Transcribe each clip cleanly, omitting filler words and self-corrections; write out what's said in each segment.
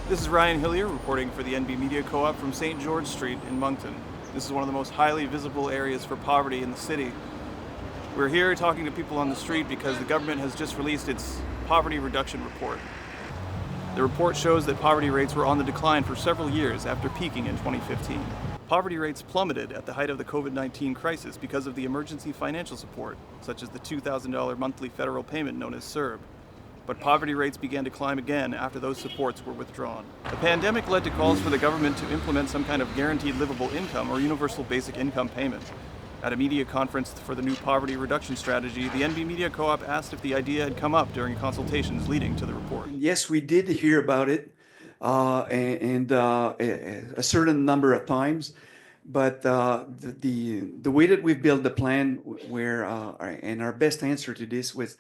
This is Ryan Hillier reporting for the NB Media Co-op from St. George Street in Moncton. This is one of the most highly visible areas for poverty in the city. We're here talking to people on the street because the government has just released its poverty reduction report. The report shows that poverty rates were on the decline for several years after peaking in 2015. Poverty rates plummeted at the height of the COVID-19 crisis because of the emergency financial support, such as the $2,000 monthly federal payment known as CERB. But poverty rates began to climb again after those supports were withdrawn. The pandemic led to calls for the government to implement some kind of guaranteed livable income or universal basic income payment. At a media conference for the new poverty reduction strategy, the NB Media Co-op asked if the idea had come up during consultations leading to the report. Yes, we did hear about it, a certain number of times. But the way that we've built the plan, where and our best answer to this was,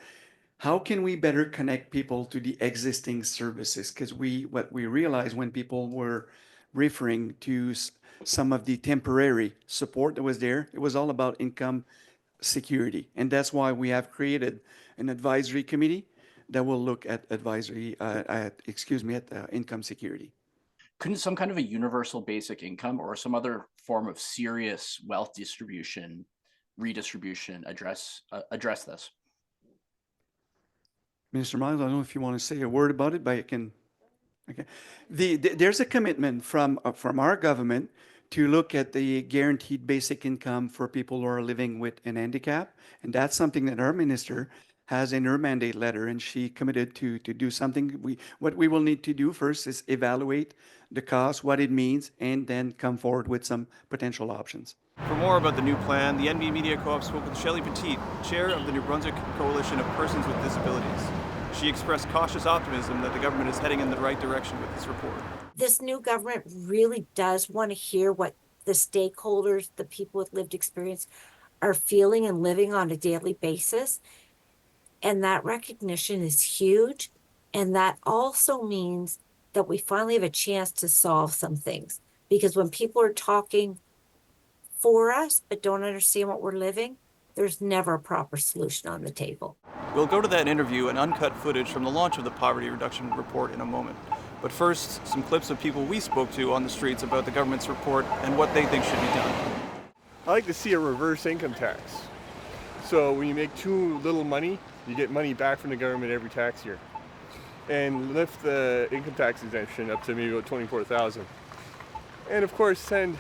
how can we better connect people to the existing services? Because what we realized when people were referring to some of the temporary support that was there, it was all about income security, and that's why we have created an advisory committee that will look at income security. Couldn't some kind of a universal basic income or some other form of serious wealth redistribution address this? Minister Miles, I don't know if you want to say a word about it, but I can. Okay, there's a commitment from our government to look at the guaranteed basic income for people who are living with an handicap, and that's something that our minister has in her mandate letter, and she committed to do something. What we will need to do first is evaluate the cost, what it means, and then come forward with some potential options. For more about the new plan, the NB Media Co-op spoke with Shelley Petit, chair of the New Brunswick Coalition of Persons with Disabilities. She expressed cautious optimism that the government is heading in the right direction with this report. This new government really does want to hear what the stakeholders, the people with lived experience, are feeling and living on a daily basis. And that recognition is huge. And that also means that we finally have a chance to solve some things. Because when people are talking for us but don't understand what we're living, there's never a proper solution on the table. We'll go to that interview and uncut footage from the launch of the poverty reduction report in a moment. But first, some clips of people we spoke to on the streets about the government's report and what they think should be done. I like to see a reverse income tax. So when you make too little money, you get money back from the government every tax year. And lift the income tax exemption up to maybe about $24,000. And of course, send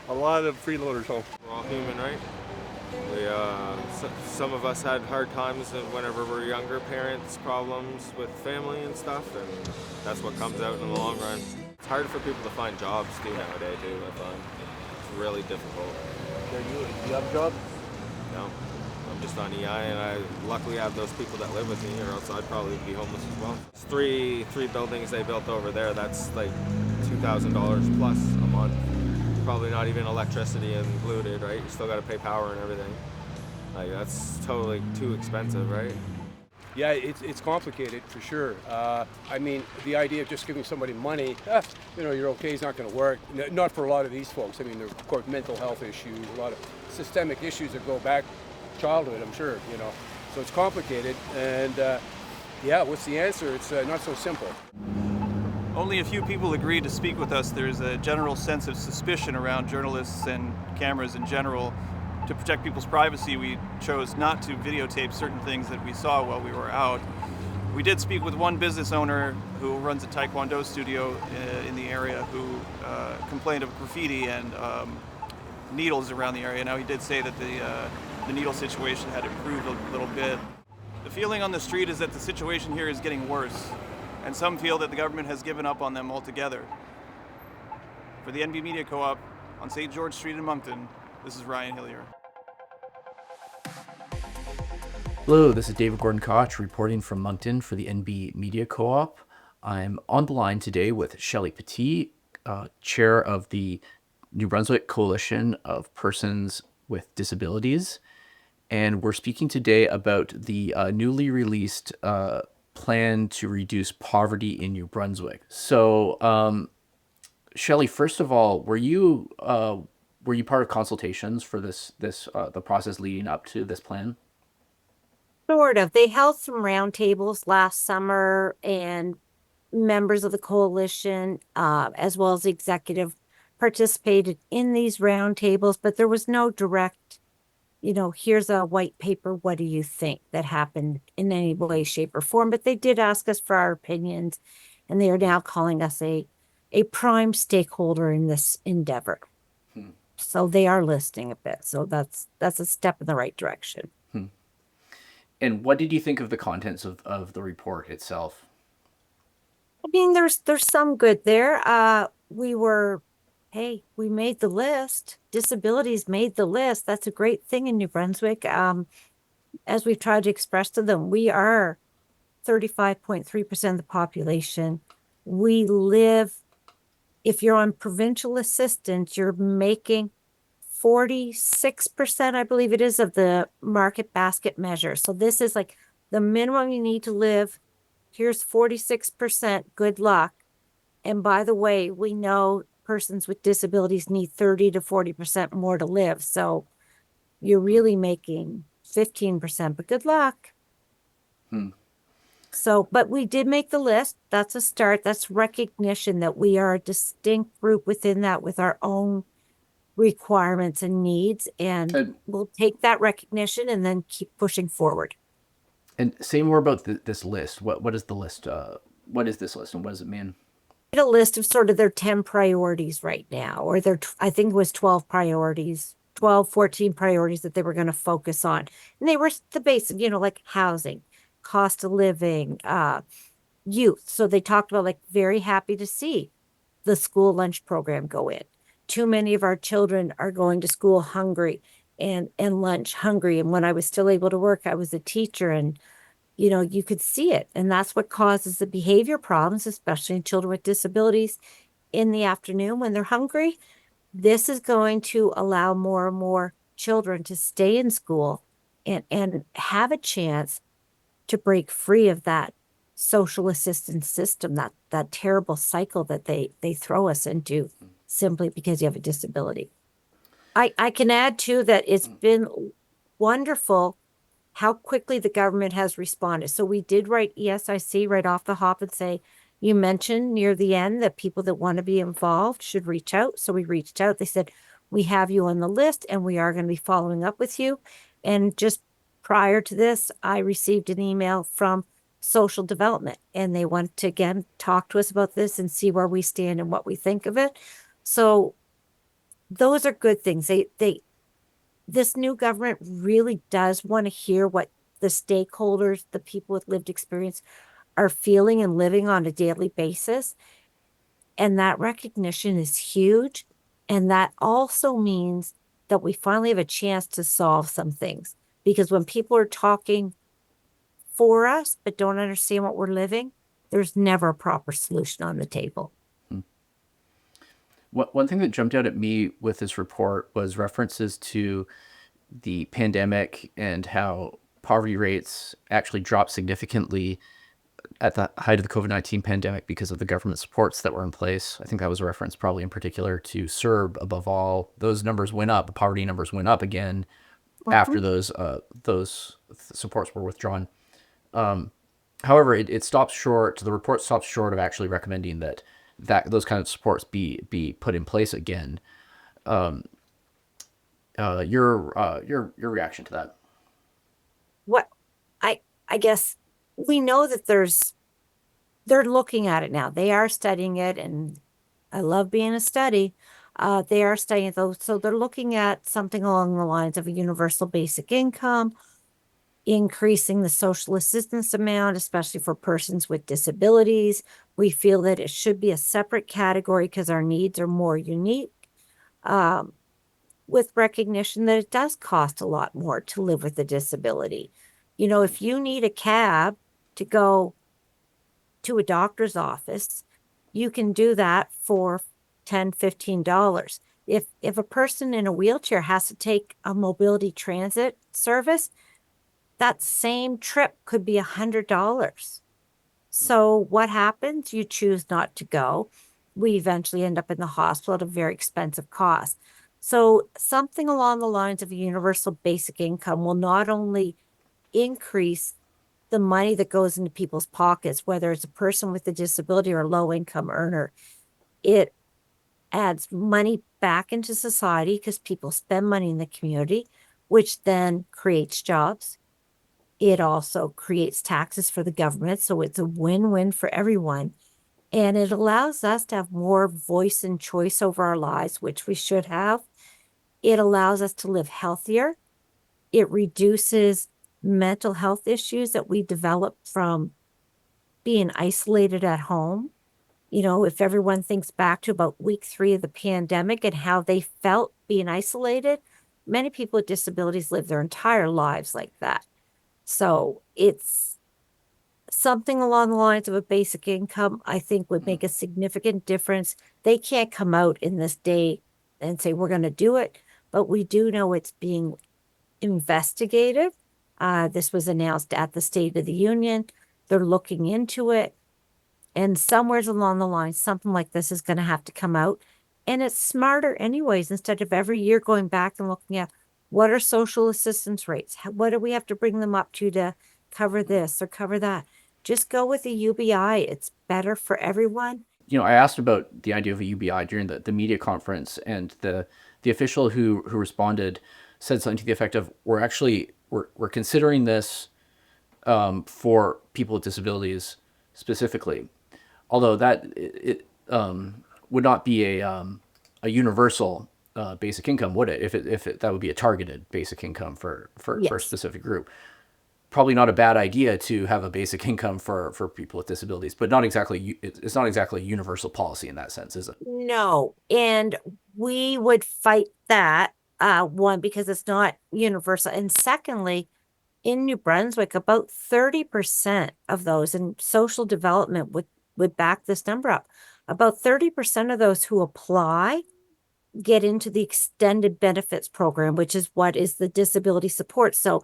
a lot of freeloaders home. We're all human, right? Some of us had hard times whenever we're younger, parents, problems with family and stuff, and that's what comes out in the long run. It's hard for people to find jobs too nowadays, too, I find. It's really difficult. Do you have a job? No, I'm just on EI, and I luckily have those people that live with me, or else I'd probably be homeless as well. It's three buildings they built over there, that's like $2,000 plus a month. Probably not even electricity included, right? You still got to pay power and everything. Like, that's totally too expensive, right? Yeah, it's complicated for sure. I mean, the idea of just giving somebody money, you're okay, is not going to work. Not for a lot of these folks. I mean, there are, of course, mental health issues, a lot of systemic issues that go back childhood, I'm sure, So it's complicated, and what's the answer? It's not so simple. Only a few people agreed to speak with us. There's a general sense of suspicion around journalists and cameras in general. To protect people's privacy, we chose not to videotape certain things that we saw while we were out. We did speak with one business owner who runs a Taekwondo studio in the area who complained of graffiti and needles around the area. Now, he did say that the needle situation had improved a little bit. The feeling on the street is that the situation here is getting worse, and some feel that the government has given up on them altogether. For the NB Media Co-op on St. George Street in Moncton, this is Ryan Hillier. Hello, this is David Gordon-Koch reporting from Moncton for the NB Media Co-op. I'm on the line today with Shelley Petit, chair of the New Brunswick Coalition of Persons with Disabilities. And we're speaking today about the newly released plan to reduce poverty in New Brunswick. So, Shelley, first of all, were you part of consultations for the process leading up to this plan? Sort of. They held some roundtables last summer, and members of the coalition, as well as the executive, participated in these roundtables, but there was no direct, here's a white paper, what do you think, that happened in any way, shape, or form. But they did ask us for our opinions, and they are now calling us a prime stakeholder in this endeavor. So they are listening a bit. So that's a step in the right direction. And what did you think of the contents of the report itself? I mean, there's some good there. We made the list. Disabilities made the list. That's a great thing in New Brunswick. As we've tried to express to them, we are 35.3% of the population. We live, if you're on provincial assistance, you're making 46%, I believe it is, of the market basket measure. So this is like the minimum you need to live. Here's 46%. Good luck. And by the way, we know persons with disabilities need 30 to 40% more to live. So you're really making 15%, but good luck. So, but we did make the list. That's a start. That's recognition that we are a distinct group within that with our own requirements and needs. And we'll take that recognition and then keep pushing forward. And say more about this list. What is the list? What is this list, and what does it mean? A list of sort of their 10 priorities right now, or I think it was 12 priorities, 12, 14 priorities that they were going to focus on. And they were the basic, like housing, cost of living, youth. So they talked about very happy to see the school lunch program go in. Too many of our children are going to school hungry and lunch hungry. And when I was still able to work, I was a teacher, and you could see it. And that's what causes the behavior problems, especially in children with disabilities in the afternoon when they're hungry. This is going to allow more and more children to stay in school and have a chance to break free of that social assistance system, that terrible cycle that they throw us into simply because you have a disability. I can add too that it's been wonderful how quickly the government has responded. So we did write ESIC right off the hop and say, you mentioned near the end that people that want to be involved should reach out. So we reached out. They said, we have you on the list and we are going to be following up with you. And just prior to this, I received an email from social development, and they want to again talk to us about this and see where we stand and what we think of it. So those are good things. This new government really does want to hear what the stakeholders, the people with lived experience, are feeling and living on a daily basis. And that recognition is huge. And that also means that we finally have a chance to solve some things. Because when people are talking for us but don't understand what we're living, there's never a proper solution on the table. One thing that jumped out at me with this report was references to the pandemic and how poverty rates actually dropped significantly at the height of the COVID-19 pandemic because of the government supports that were in place. I think that was a reference probably in particular to CERB above all. Those numbers went up, the poverty numbers went up again after those supports were withdrawn. However, it stops short, the report stops short of actually recommending that those kind of supports be put in place again. Your reaction to that? What I guess we know that they're looking at it now. They are studying it, and I love being a study. They are studying it though, so they're looking at something along the lines of a universal basic income, increasing the social assistance amount, especially for persons with disabilities. We feel that it should be a separate category because our needs are more unique, with recognition that it does cost a lot more to live with a disability. If you need a cab to go to a doctor's office, you can do that for $10, $15. If a person in a wheelchair has to take a mobility transit service, that same trip could be $100. So what happens? You choose not to go. We eventually end up in the hospital at a very expensive cost. So something along the lines of a universal basic income will not only increase the money that goes into people's pockets, whether it's a person with a disability or a low income earner. It adds money back into society because people spend money in the community, which then creates jobs. It also creates taxes for the government. So it's a win-win for everyone. And it allows us to have more voice and choice over our lives, which we should have. It allows us to live healthier. It reduces mental health issues that we develop from being isolated at home. You know, if everyone thinks back to about week 3 of the pandemic and how they felt being isolated, many people with disabilities live their entire lives like that. So it's something along the lines of a basic income, I think would make a significant difference. They can't come out in this day and say, we're going to do it, but we do know it's being investigated. This was announced at the State of the Union. They're looking into it. And somewhere along the line, something like this is going to have to come out. And it's smarter anyways, instead of every year going back and looking at what are social assistance rates? What do we have to bring them up to cover this or cover that? Just go with the UBI. It's better for everyone. You know, I asked about the idea of a UBI during the media conference, and the official who responded said something to the effect of, we're considering this for people with disabilities specifically, although that it would not be a universal basic income, would it? If that would be a targeted basic income for a Yes. specific group. Probably not a bad idea to have a basic income for people with disabilities, but not exactly. It's not exactly a universal policy in that sense, is it? No. And we would fight that, one, because it's not universal. And secondly, in New Brunswick, about 30% of those, and social development would back this number up, about 30% of those who apply get into the extended benefits program, which is what is the disability support. So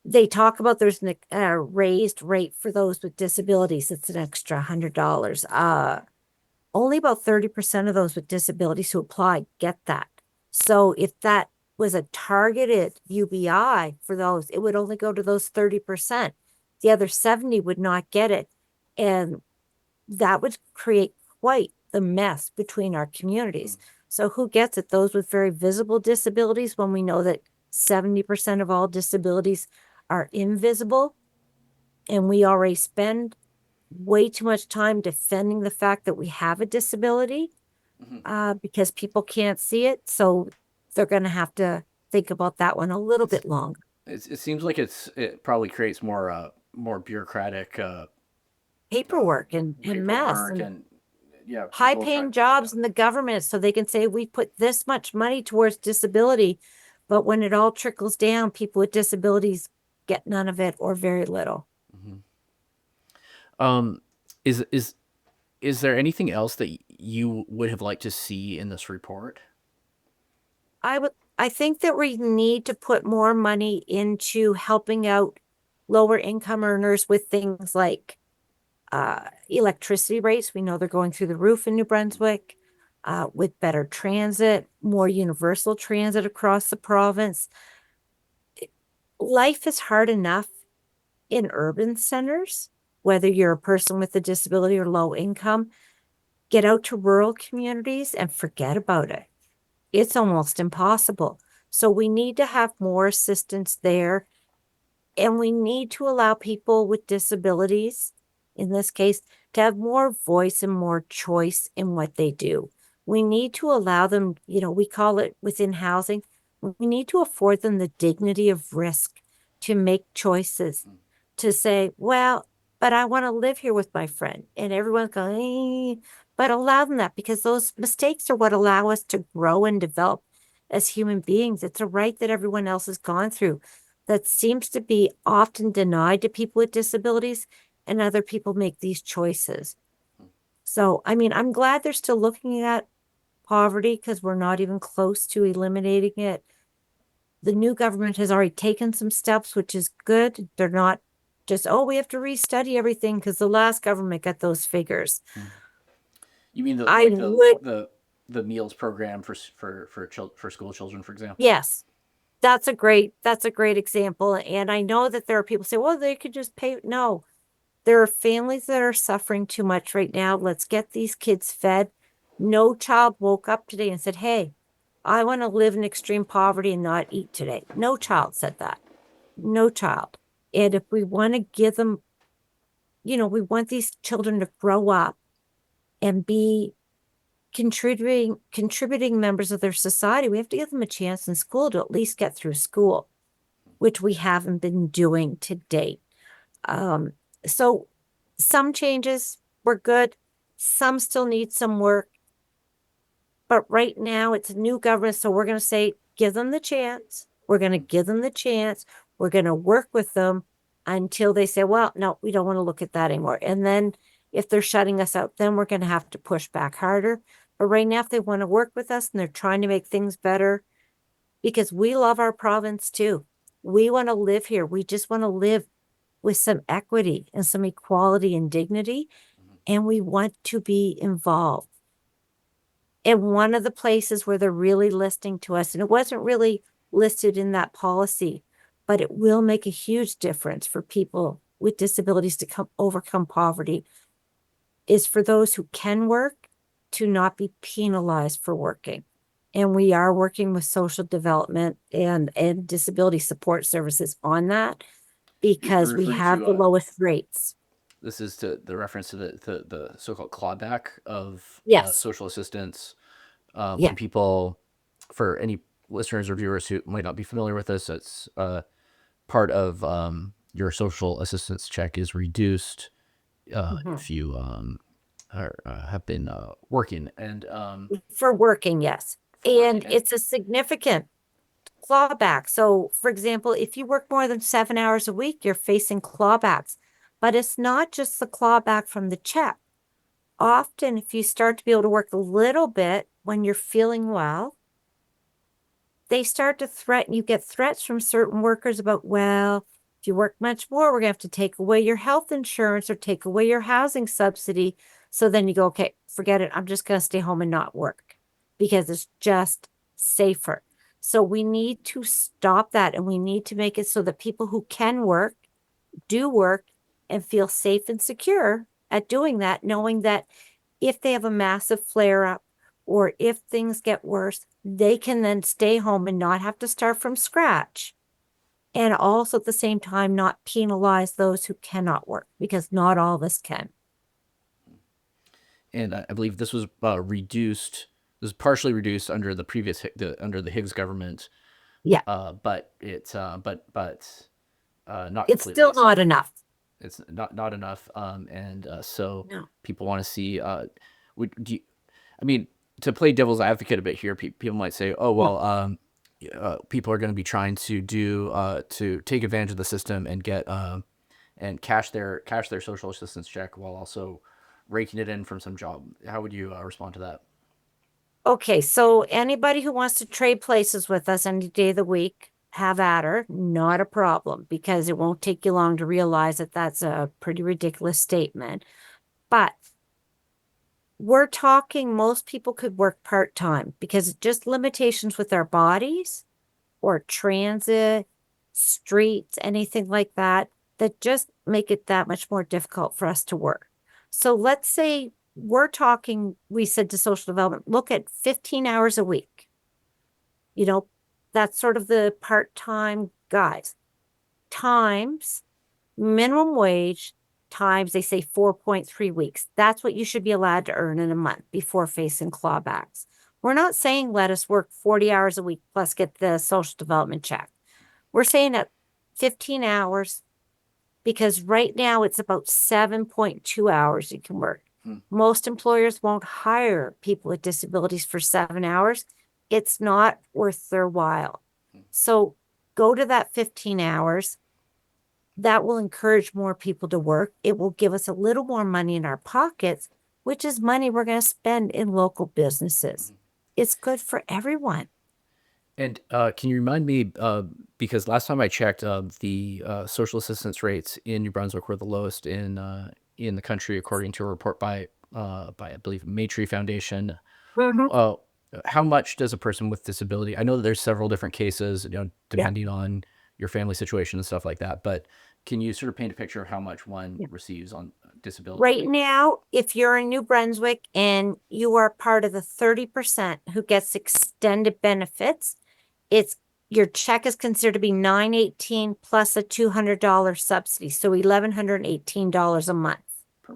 they talk about there's a raised rate for those with disabilities. It's an extra $100. Only about 30% of those with disabilities who apply get that. So if that was a targeted UBI for those, it would only go to those 30%. The other 70 would not get it. And that would create quite the mess between our communities. So who gets it? Those with very visible disabilities, when we know that 70% of all disabilities are invisible. And we already spend way too much time defending the fact that we have a disability because people can't see it. So they're going to have to think about that one a little bit longer. It seems like it probably creates more bureaucratic Paperwork and mess. and yeah, High people paying try- jobs in the government so they can say we put this much money towards disability, but when it all trickles down, people with disabilities get none of it or very little. Is there anything else that you would have liked to see in this report? I think that we need to put more money into helping out lower income earners with things like electricity rates. We know they're going through the roof in New Brunswick, with better transit, more universal transit across the province. Life is hard enough in urban centers, whether you're a person with a disability or low income. Get out to rural communities and forget about it. It's almost impossible. So we need to have more assistance there. And we need to allow people with disabilities, in this case, to have more voice and more choice in what they do. We need to allow them, we call it within housing, we need to afford them the dignity of risk to make choices, to say, well, but I want to live here with my friend. And everyone's going, but allow them that, because those mistakes are what allow us to grow and develop as human beings. It's a right that everyone else has gone through that seems to be often denied to people with disabilities, and other people make these choices. So, I mean, I'm glad they're still looking at poverty because we're not even close to eliminating it. The new government has already taken some steps, which is good. They're not just, we have to restudy everything because the last government got those figures. You mean the meals program for school children, for example? Yes. That's a great example. And I know that there are people say, well, they could just pay. No, there are families that are suffering too much right now. Let's get these kids fed. No child woke up today and said, hey, I want to live in extreme poverty and not eat today. No child said that. No child. And if we want to give them, we want these children to grow up and be contributing members of their society. We have to give them a chance in school to at least get through school, which we haven't been doing to date. So some changes were good. Some still need some work. But right now it's a new government. So we're going to say, give them the chance. We're going to give them the chance. We're going to work with them until they say, well, no, we don't want to look at that anymore. And then if they're shutting us out, then we're going to have to push back harder. But right now, if they want to work with us and they're trying to make things better, because we love our province too. We want to live here. We just want to live with some equity and some equality and dignity. And we want to be involved. And one of the places where they're really listening to us, and it wasn't really listed in that policy, but it will make a huge difference for people with disabilities to overcome poverty, is for those who can work to not be penalized for working. And we are working with social development and disability support services on that, because we referring have to, the lowest rates. This is to the reference to the so-called clawback of Yes. social assistance Yeah. when people, for any listeners or viewers who might not be familiar with this, it's part of your social assistance check is reduced if you have been working. And For working, yes. And it's a significant clawback. So, for example, if you work more than 7 hours a week, you're facing clawbacks. But it's not just the clawback from the check. Often, if you start to be able to work a little bit when you're feeling well, they start to threaten. You get threats from certain workers about, well, if you work much more, we're going to have to take away your health insurance or take away your housing subsidy. So then you go, okay, forget it. I'm just going to stay home and not work because it's just safer. So we need to stop that, and we need to make it so that people who can work do work and feel safe and secure at doing that, knowing that if they have a massive flare up or if things get worse, they can then stay home and not have to start from scratch. And also at the same time, not penalize those who cannot work, because not all of us can. And I believe this was reduced. This was partially reduced under the previous under the Higgs government. Yeah. But it's not It's completely. still not enough. It's not enough. So No. people want to see. I mean, to play devil's advocate a bit here, people might say, "Oh well, people are going to be trying to do to take advantage of the system and get and cash their social assistance check while also raking it in from some job." How would you respond to that? Okay, so anybody who wants to trade places with us any day of the week, have at her. Not a problem, because it won't take you long to realize that that's a pretty ridiculous statement. But we're talking most people could work part-time, because just limitations with our bodies or transit, streets, anything like that, that just make it that much more difficult for us to work. So let's say we're talking, we said to social development, look at 15 hours a week. That's sort of the part-time guys. Times minimum wage times, they say 4.3 weeks. That's what you should be allowed to earn in a month before facing clawbacks. We're not saying let us work 40 hours a week plus get the social development check. We're saying at 15 hours, because right now it's about 7.2 hours you can work. Most employers won't hire people with disabilities for 7 hours. It's not worth their while. So go to that 15 hours. That will encourage more people to work. It will give us a little more money in our pockets, which is money we're going to spend in local businesses. It's good for everyone. And can you remind me, because last time I checked, the social assistance rates in New Brunswick were the lowest in the country, according to a report by I believe Maytree Foundation. How much does a person with disability? I know that there's several different cases, depending on your family situation and stuff like that. But can you sort of paint a picture of how much one receives on disability? Right now, if you're in New Brunswick and you are part of the 30% who gets extended benefits, it's your check is considered to be $918 plus a $200 subsidy, so $1,118 a month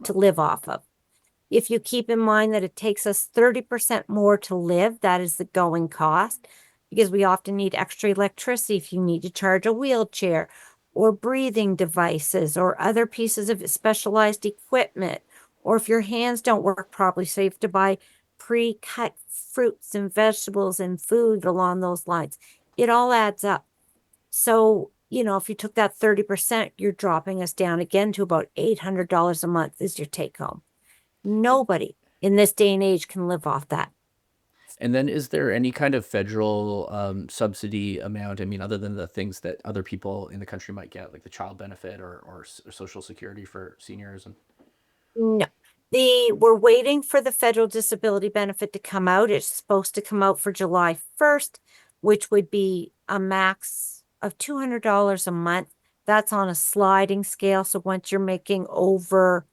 to live off of. If you keep in mind that it takes us 30% more to live, that is the going cost, because we often need extra electricity if you need to charge a wheelchair or breathing devices or other pieces of specialized equipment, or if your hands don't work properly, so you have to buy pre-cut fruits and vegetables and food along those lines. It all adds up. So, if you took that 30%, you're dropping us down again to about $800 a month is your take home. Nobody in this day and age can live off that. And then is there any kind of federal subsidy amount? I mean, other than the things that other people in the country might get, like the child benefit or Social Security for seniors? No. We're waiting for the federal disability benefit to come out. It's supposed to come out for July 1st, which would be a max of $200 a month. That's on a sliding scale. So once you're making over,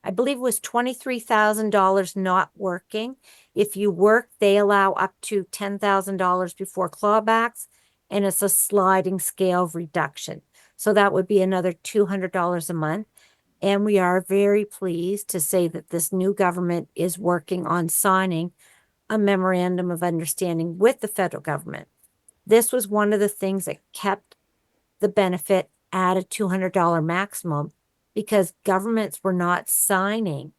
I believe it was $23,000 not working. If you work, they allow up to $10,000 before clawbacks, and it's a sliding scale of reduction. So that would be another $200 a month. And we are very pleased to say that this new government is working on signing a memorandum of understanding with the federal government. This was one of the things that kept the benefit at a $200 maximum, because governments were not signing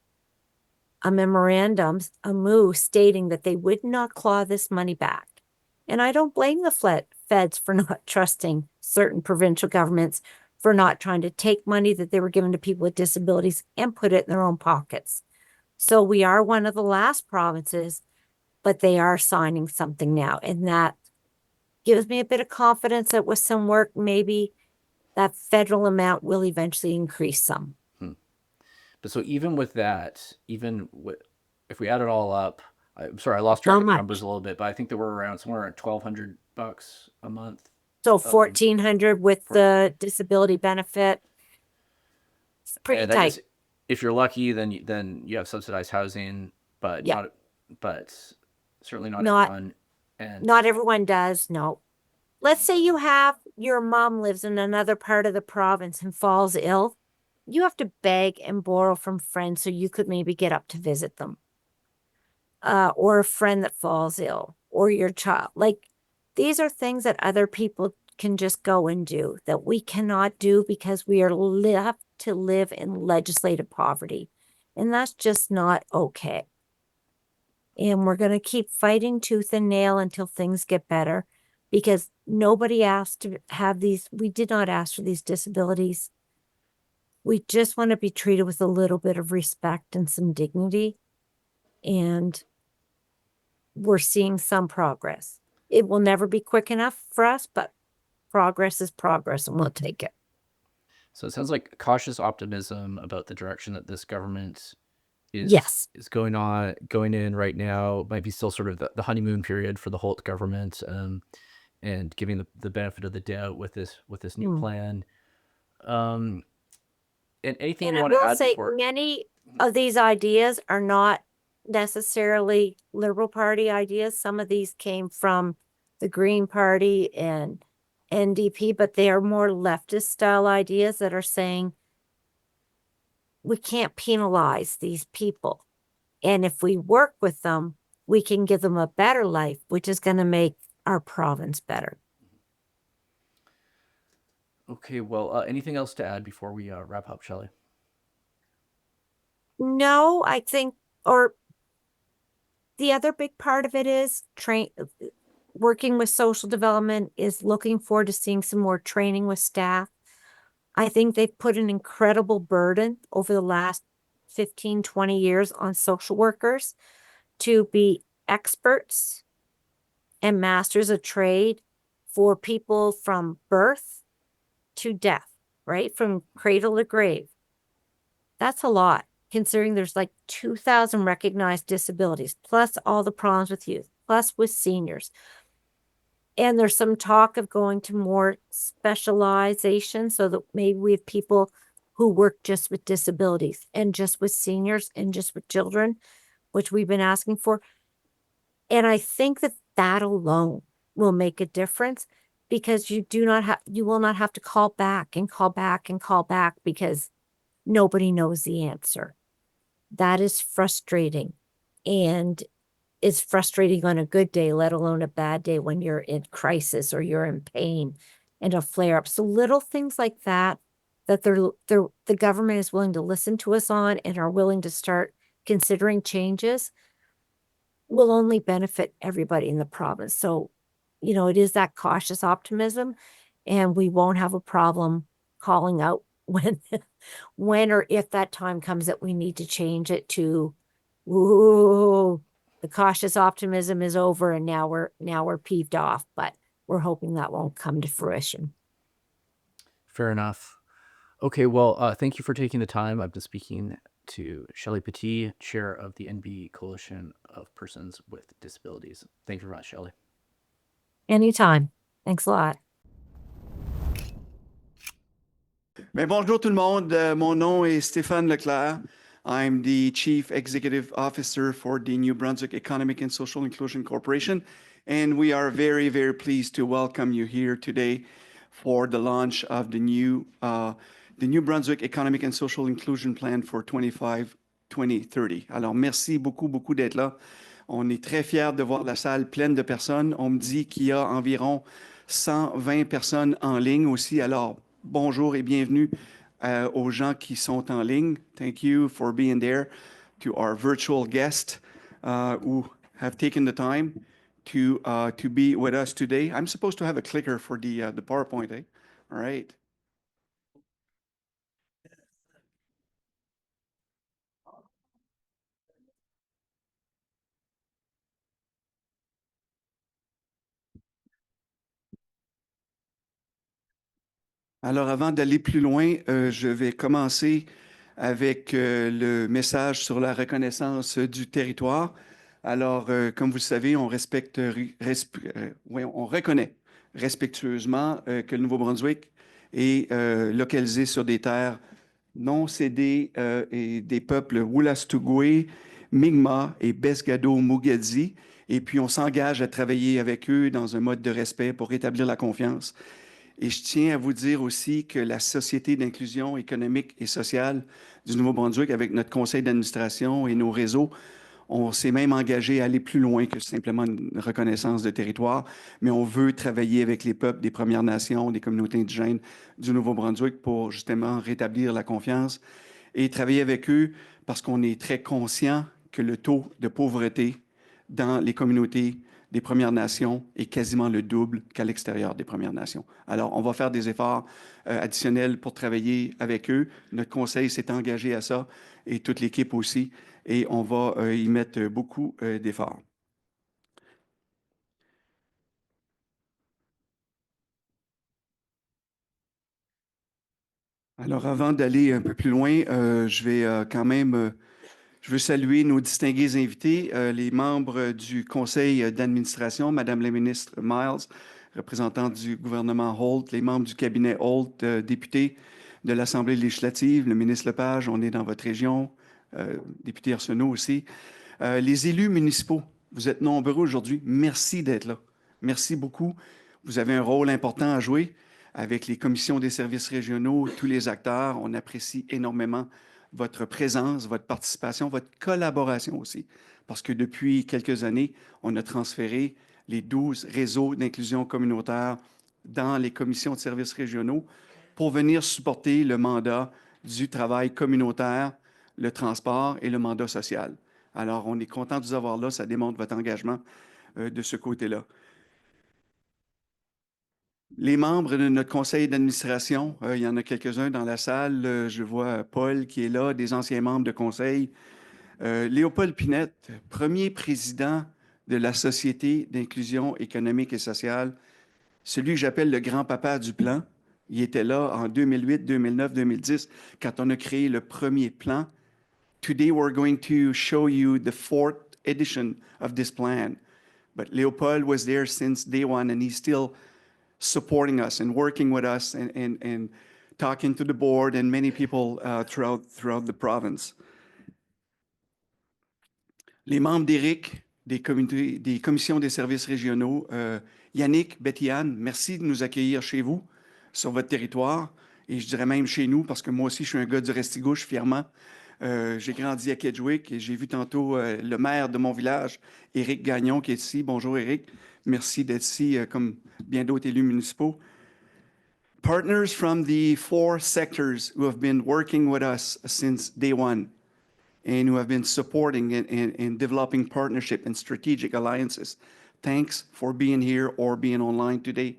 a MOU stating that they would not claw this money back. And I don't blame the feds for not trusting certain provincial governments for not trying to take money that they were given to people with disabilities and put it in their own pockets. So we are one of the last provinces, but they are signing something now. And that gives me a bit of confidence that with some work, maybe that federal amount will eventually increase some. But so even with that, if we add it all up, I'm sorry, I lost track of the numbers a little bit, but I think they were around somewhere around $1,200 a month. So $1,400 with the disability benefit. It's pretty tight. If you're lucky, then you have subsidized housing, but certainly not everyone. And not everyone does. No. Let's say your mom lives in another part of the province and falls ill. You have to beg and borrow from friends so you could maybe get up to visit them. Or a friend that falls ill, or your child. Like, these are things that other people can just go and do that we cannot do because we are left to live in legislative poverty. And that's just not okay. And we're going to keep fighting tooth and nail until things get better, because nobody asked to have these. We did not ask for these disabilities. We just want to be treated with a little bit of respect and some dignity. And we're seeing some progress. It will never be quick enough for us, but progress is progress, and we'll take it. So it sounds like cautious optimism about the direction that this government is going in right now. Might be still sort of the honeymoon period for the Holt government, and giving the benefit of the doubt with this new plan. And anything you want to add before? Many of these ideas are not necessarily Liberal Party ideas. Some of these came from the Green Party and NDP, but they are more leftist style ideas that are saying we can't penalize these people. And if we work with them, we can give them a better life, which is going to make our province better. Okay, well, anything else to add before we wrap up, Shelley? No, I think, or the other big part of it is working with social development is looking forward to seeing some more training with staff. I think they've put an incredible burden over the last 15, 20 years on social workers to be experts and masters of trade for people from birth to death, right? From cradle to grave. That's a lot, considering there's like 2,000 recognized disabilities, plus all the problems with youth, plus with seniors. And there's some talk of going to more specialization so that maybe we have people who work just with disabilities and just with seniors and just with children, which we've been asking for. And I think that that alone will make a difference because you will not have to call back and call back and call back because nobody knows the answer. That is frustrating. And it's frustrating on a good day, let alone a bad day when you're in crisis or you're in pain and a flare up. So little things like that, the government is willing to listen to us on and are willing to start considering changes will only benefit everybody in the province. So, it is that cautious optimism, and we won't have a problem calling out when or if that time comes that we need to change it to, ooh, the cautious optimism is over and now we're peeved off, but we're hoping that won't come to fruition. Fair enough. Okay, well, thank you for taking the time. I've been speaking to Shelley Petit, chair of the NB Coalition of Persons with Disabilities. Thank you very much, Shelley. Anytime. Thanks a lot. Mais bonjour tout le monde. Mon nom est Stéphane Leclerc. I'm the Chief Executive Officer for the New Brunswick Economic and Social Inclusion Corporation, and we are very, very pleased to welcome you here today for the launch of the New Brunswick Economic and Social Inclusion Plan for 2030. Alors, merci beaucoup, beaucoup d'être là. On est très fiers de voir la salle pleine de personnes. On me dit qu'il y a environ 120 personnes en ligne aussi. Alors, bonjour et bienvenue aux gens qui sont en ligne. Thank you for being there. To our virtual guests who have taken the time to be with us today. I'm supposed to have a clicker for the PowerPoint, eh? All right. Alors, avant d'aller plus loin, je vais commencer avec le message sur la reconnaissance du territoire. Alors, comme vous le savez, on reconnaît respectueusement que le Nouveau-Brunswick est localisé sur des terres non cédées et des peuples Wolastoqey, Mi'kmaq et Besgado-Mugadzi. Et puis, on s'engage à travailler avec eux dans un mode de respect pour rétablir la confiance. Et je tiens à vous dire aussi que la Société d'inclusion économique et sociale du Nouveau-Brunswick, avec notre conseil d'administration et nos réseaux, on s'est même engagé à aller plus loin que simplement une reconnaissance de territoire, mais on veut travailler avec les peuples des Premières Nations, des communautés indigènes du Nouveau-Brunswick pour justement rétablir la confiance et travailler avec eux parce qu'on est très conscient que le taux de pauvreté dans les communautés des Premières Nations est quasiment le double qu'à l'extérieur des Premières Nations. Alors, on va faire des efforts additionnels pour travailler avec eux. Notre conseil s'est engagé à ça et toute l'équipe aussi, et on va y mettre beaucoup d'efforts. Alors, avant d'aller un peu plus loin, je vais quand même... je veux saluer nos distingués invités, les membres du conseil d'administration, Madame la ministre Miles, représentante du gouvernement Holt, les membres du cabinet Holt, députés de l'Assemblée législative, le ministre Lepage, on est dans votre région, député Arsenault aussi. Les élus municipaux, vous êtes nombreux aujourd'hui, merci d'être là. Merci beaucoup. Vous avez un rôle important à jouer avec les commissions des services régionaux, tous les acteurs. On apprécie énormément votre présence, votre participation, votre collaboration aussi. Parce que depuis quelques années, on a transféré les 12 réseaux d'inclusion communautaire dans les commissions de services régionaux pour venir supporter le mandat du travail communautaire, le transport et le mandat social. Alors, on est content de vous avoir là. Ça démontre votre engagement de ce côté-là. Les membres de notre conseil d'administration, il y en a quelques-uns dans la salle. Je vois Paul qui est là, des anciens membres de conseil. Léopold Pinette, premier président de la Société d'inclusion économique et sociale, celui que j'appelle le grand-papa du plan. Il était là en 2008, 2009, 2010, quand on a créé le premier plan. Today, we're going to show you the fourth edition of this plan. But Leopold was there since day one, and he's still supporting us and working with us and talking to the board and many people throughout the province. Les membres d'ERIC, des commissions des services régionaux, Yannick, Betty-Anne, merci de nous accueillir chez vous, sur votre territoire, et je dirais même chez nous, parce que moi aussi, je suis un gars du Restigouche, fièrement. J'ai grandi à Kedgewick et j'ai vu tantôt le maire de mon village, Éric Gagnon, qui est ici. Bonjour, Éric. Merci d'être ici, comme bien d'autres élus municipaux. Partners from the 4 sectors who have been working with us since day one and who have been supporting and developing partnership and strategic alliances. Thanks for being here or being online today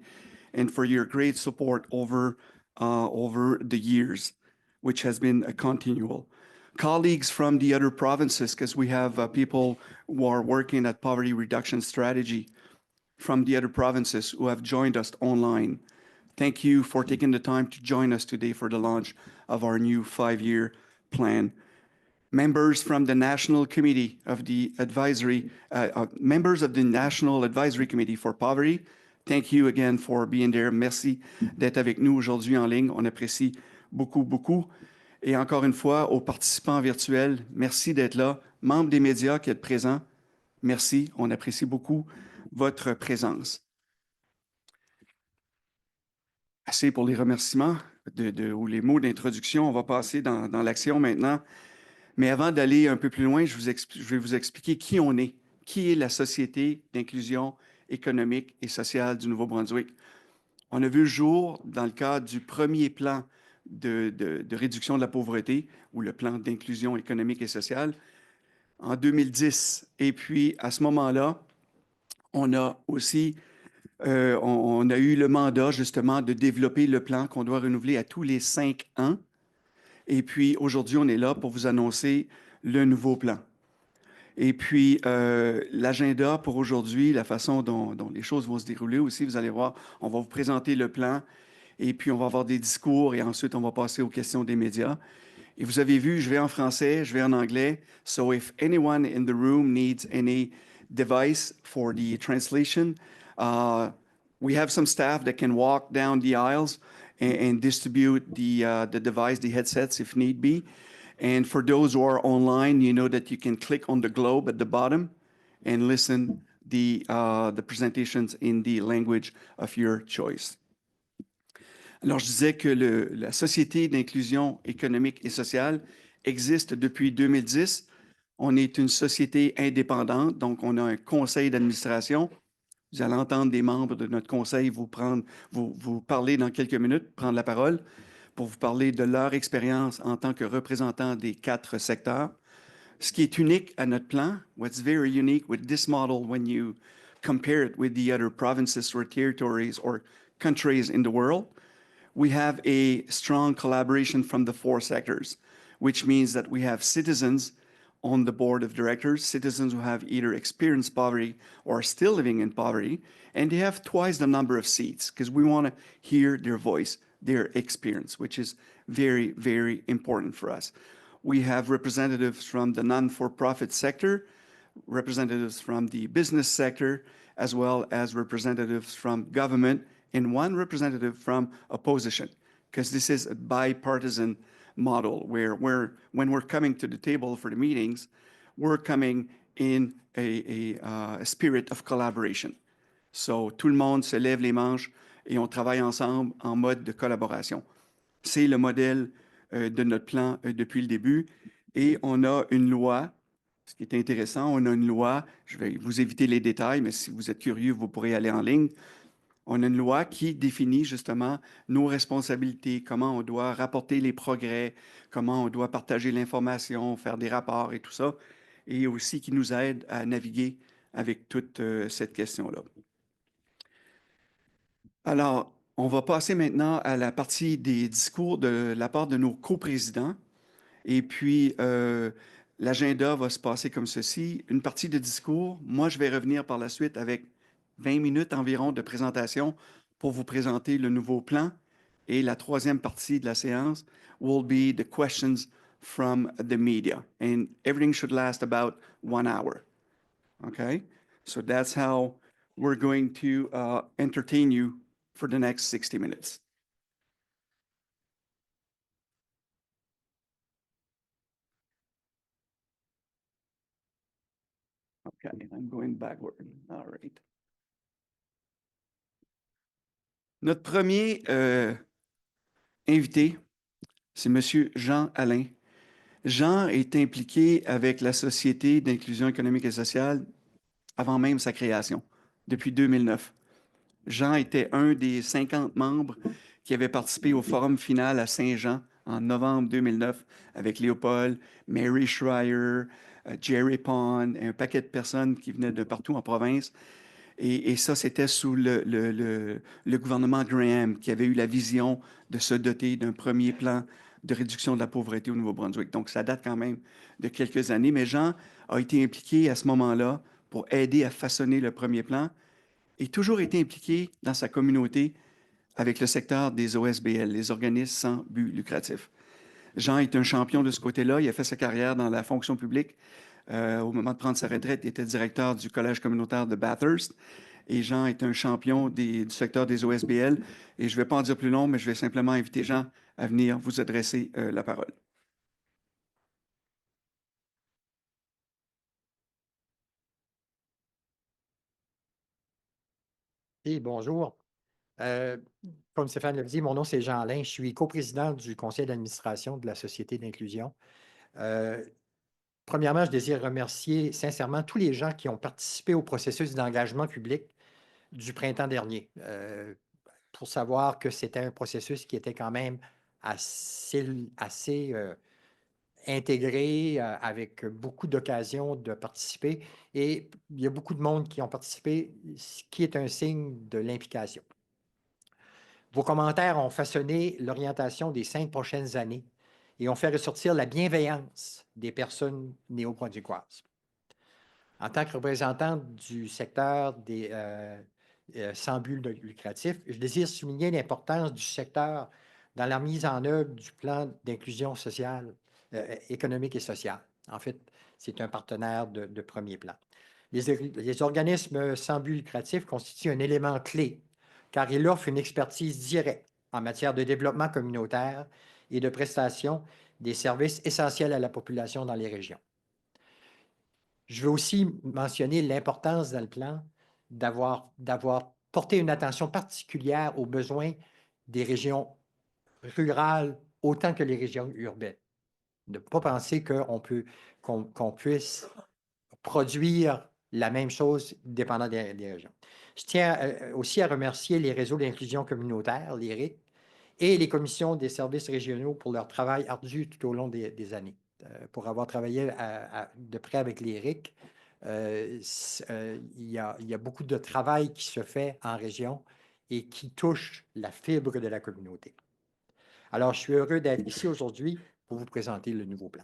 and for your great support over the years, which has been a continual. Colleagues from the other provinces, because we have people who are working at poverty reduction strategy from the other provinces who have joined us online. Thank you for taking the time to join us today for the launch of our new 5-year plan. Members from the National Committee of the Advisory, members of the National Advisory Committee for Poverty, thank you again for being there. Merci d'être avec nous aujourd'hui en ligne. On apprécie beaucoup, beaucoup. Et encore une fois, aux participants virtuels, merci d'être là. Membres des médias qui êtes présents, merci. On apprécie beaucoup votre présence. Assez pour les remerciements ou les mots d'introduction. On va passer dans l'action maintenant. Mais avant d'aller un peu plus loin, je vais vous expliquer qui on est, qui est la Société d'inclusion économique et sociale du Nouveau-Brunswick. On a vu le jour dans le cadre du premier plan de réduction de la pauvreté ou le plan d'inclusion économique et sociale en 2010. Et puis, à ce moment-là, on a aussi on a eu le mandat justement de développer le plan qu'on doit renouveler à tous les 5 ans. Et puis, aujourd'hui, on est là pour vous annoncer le nouveau plan. Et puis, l'agenda pour aujourd'hui, la façon dont les choses vont se dérouler aussi, vous allez voir, on va vous présenter le plan et puis on va avoir des discours et ensuite, on va passer aux questions des médias. Et vous avez vu, je vais en français, je vais en anglais. So, if anyone in the room needs any device for the translation, we have some staff that can walk down the aisles and distribute the device, the headsets, if need be. And for those who are online, you know that you can click on the globe at the bottom and listen the presentations in the language of your choice. Alors, je disais que la Société d'inclusion économique et sociale existe depuis 2010. On est une société indépendante, donc on a un conseil d'administration. Vous allez entendre des membres de notre conseil vous parler dans quelques minutes, prendre la parole pour vous parler de leur expérience en tant que représentants des 4 secteurs. Ce qui est unique à notre plan, what's very unique with this model when you compare it with the other provinces or territories or countries in the world, we have a strong collaboration from the 4 sectors, which means that we have citizens on the board of directors, citizens who have either experienced poverty or are still living in poverty, and they have twice the number of seats because we want to hear their voice, their experience, which is very, very important for us. We have representatives from the non-for-profit sector, representatives from the business sector, as well as representatives from government, and 1 representative from opposition, because this is a bipartisan model where when we're coming to the table for the meetings, we're coming in a spirit of collaboration. So, tout le monde se lève les manches et on travaille ensemble en mode de collaboration. C'est le modèle de notre plan depuis le début. Et on a une loi, ce qui est intéressant, on a une loi, je vais vous éviter les détails, mais si vous êtes curieux, vous pourrez aller en ligne. On a une loi qui définit justement nos responsabilités, comment on doit rapporter les progrès, comment on doit partager l'information, faire des rapports et tout ça, et aussi qui nous aide à naviguer avec toute cette question-là. Alors, on va passer maintenant à la partie des discours de la part de nos coprésidents. Et puis, l'agenda va se passer comme ceci. Une partie de discours. Moi, je vais revenir par la suite avec 20 minutes environ de présentation pour vous présenter le nouveau plan. Et la 3e partie de la séance will be the questions from the media. And everything should last about 1 hour. Okay? So that's how we're going to entertain you for the next 60 minutes. Okay, I'm going backward. All right. Notre premier invité, c'est Monsieur Jean Alain. Jean est impliqué avec la Société d'inclusion économique et sociale avant même sa création, depuis 2009. Jean était un des 50 membres qui avaient participé au forum final à Saint-Jean en novembre 2009 avec Léopold, Mary Schreier, Jerry Pond, un paquet de personnes qui venaient de partout en province. Et ça, c'était sous le gouvernement Graham qui avait eu la vision de se doter d'un premier plan de réduction de la pauvreté au Nouveau-Brunswick. Donc, ça date quand même de quelques années. Mais Jean a été impliqué à ce moment-là pour aider à façonner le premier plan et toujours été impliqué dans sa communauté avec le secteur des OSBL, les organismes sans but lucratif. Jean est un champion de ce côté-là. Il a fait sa carrière dans la fonction publique. Au moment de prendre sa retraite, il était directeur du collège communautaire de Bathurst. Et Jean est un champion du secteur des OSBL. Et je ne vais pas en dire plus long, mais je vais simplement inviter Jean à venir vous adresser la parole. Oui, bonjour. Comme Stéphane l'a dit, mon nom c'est Jean Alain. Je suis coprésident du conseil d'administration de la Société d'inclusion. Premièrement, je désire remercier sincèrement tous les gens qui ont participé au processus d'engagement public du printemps dernier. Pour savoir que c'était un processus qui était quand même assez intégré, avec beaucoup d'occasions de participer. Et il y a beaucoup de monde qui ont participé, ce qui est un signe de l'implication. Vos commentaires ont façonné l'orientation des 5 prochaines années et ont fait ressortir la bienveillance des personnes néo-brunswickoises. En tant que représentant du secteur des sans but lucratif, je désire souligner l'importance du secteur dans la mise en œuvre du plan d'inclusion sociale, économique et sociale. En fait, c'est un partenaire de premier plan. Les organismes sans but lucratif constituent un élément clé car il offre une expertise directe en matière de développement communautaire et de prestation des services essentiels à la population dans les régions. Je veux aussi mentionner l'importance dans le plan d'avoir porté une attention particulière aux besoins des régions rurales autant que les régions urbaines. Ne pas penser qu'on puisse produire la même chose dépendant des régions. Je tiens aussi à remercier les réseaux d'inclusion communautaire, les RIC, et les commissions des services régionaux pour leur travail ardu tout au long des années. Pour avoir travaillé de près avec les RIC, il y a beaucoup de travail qui se fait en région et qui touche la fibre de la communauté. Alors, je suis heureux d'être ici aujourd'hui pour vous présenter le nouveau plan.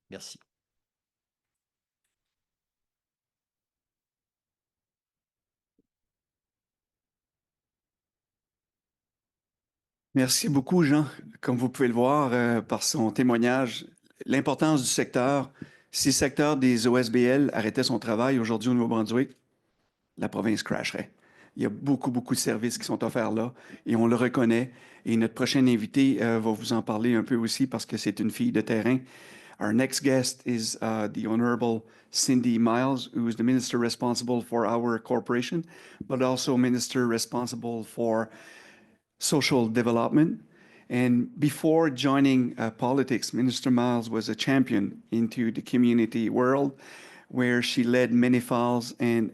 Merci. Merci beaucoup, Jean. Comme vous pouvez le voir par son témoignage, l'importance du secteur. Si le secteur des OSBL arrêtait son travail aujourd'hui au Nouveau-Brunswick, la province crasherait. Il y a beaucoup, beaucoup de services qui sont offerts là et on le reconnaît. Et notre prochaine invité va vous en parler un peu aussi parce que c'est une fille de terrain. Our next guest is the Honorable Cindy Miles, who is the minister responsible for our corporation, but also minister responsible for social development. And before joining politics, Minister Miles was a champion into the community world where she led many files and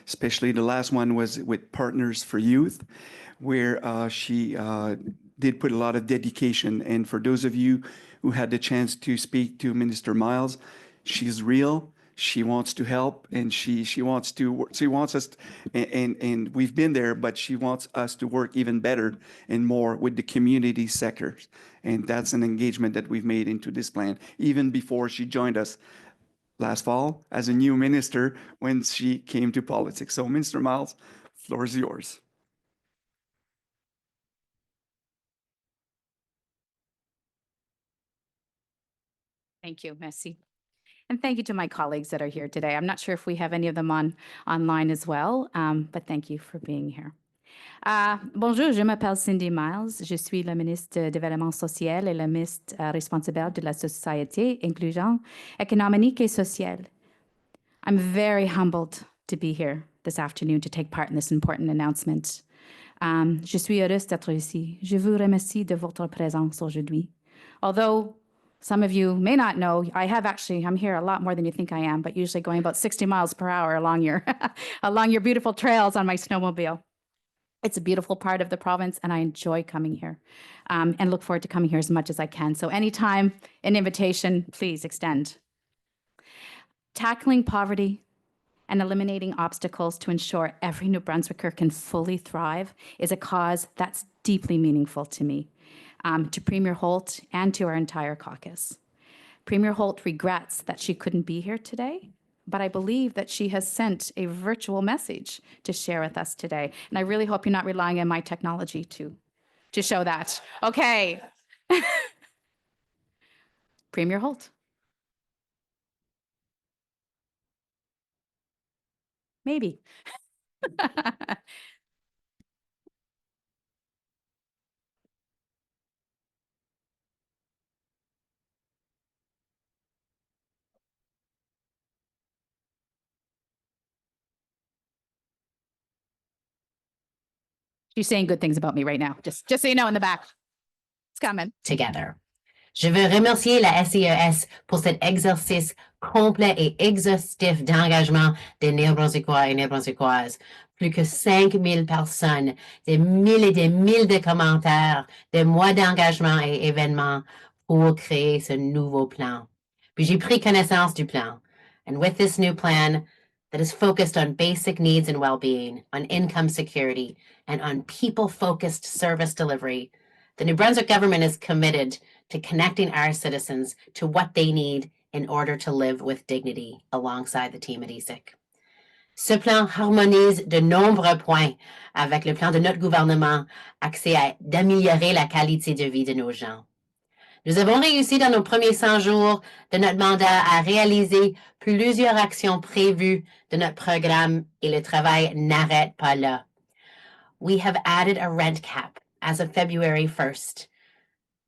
especially the last one was with Partners for Youth, where she did put a lot of dedication. And for those of you who had the chance to speak to Minister Miles, she's real. She wants to help, and she wants us, and we've been there, but she wants us to work even better and more with the community sectors, and that's an engagement that we've made into this plan, even before she joined us last fall as a new minister when she came to politics. So, Minister Miles, floor is yours. Thank you, merci. And thank you to my colleagues that are here today. I'm not sure if we have any of them online as well, but thank you for being here. Bonjour, je m'appelle Cindy Miles. Je suis la ministre du Développement social et la ministre responsable de la société, inclusion économique et sociale. I'm very humbled to be here this afternoon to take part in this important announcement. Je suis heureuse d'être ici. Je vous remercie de votre présence aujourd'hui. Although some of you may not know, I'm here a lot more than you think I am, but usually going about 60 miles per hour along your, along your beautiful trails on my snowmobile. It's a beautiful part of the province, and I enjoy coming here and look forward to coming here as much as I can. So anytime an invitation, please extend. Tackling poverty and eliminating obstacles to ensure every New Brunswicker can fully thrive is a cause that's deeply meaningful to me, to Premier Holt and to our entire caucus. Premier Holt regrets that she couldn't be here today, but I believe that she has sent a virtual message to share with us today. And I really hope you're not relying on my technology to show that. Okay. Premier Holt. Maybe. She's saying good things about me right now, just so you know in the back. It's coming. Together. Je veux remercier la SCES pour cet exercice complet et exhaustif d'engagement des Néo-Brunswickois et Néo-Brunswickoises. Plus que 5000 personnes, des mille et des mille de commentaires, des mois d'engagement et événements pour créer ce nouveau plan. Puis j'ai pris connaissance du plan. And with this new plan that is focused on basic needs and well-being, on income security, and on people-focused service delivery, the New Brunswick government is committed to connecting our citizens to what they need in order to live with dignity alongside the team at ESIC. Ce plan harmonise de nombreux points avec le plan de notre gouvernement axé d'améliorer la qualité de vie de nos gens. Nous avons réussi dans nos premiers 100 jours de notre mandat à réaliser plusieurs actions prévues de notre programme et le travail n'arrête pas là. We have added a rent cap as of February 1st.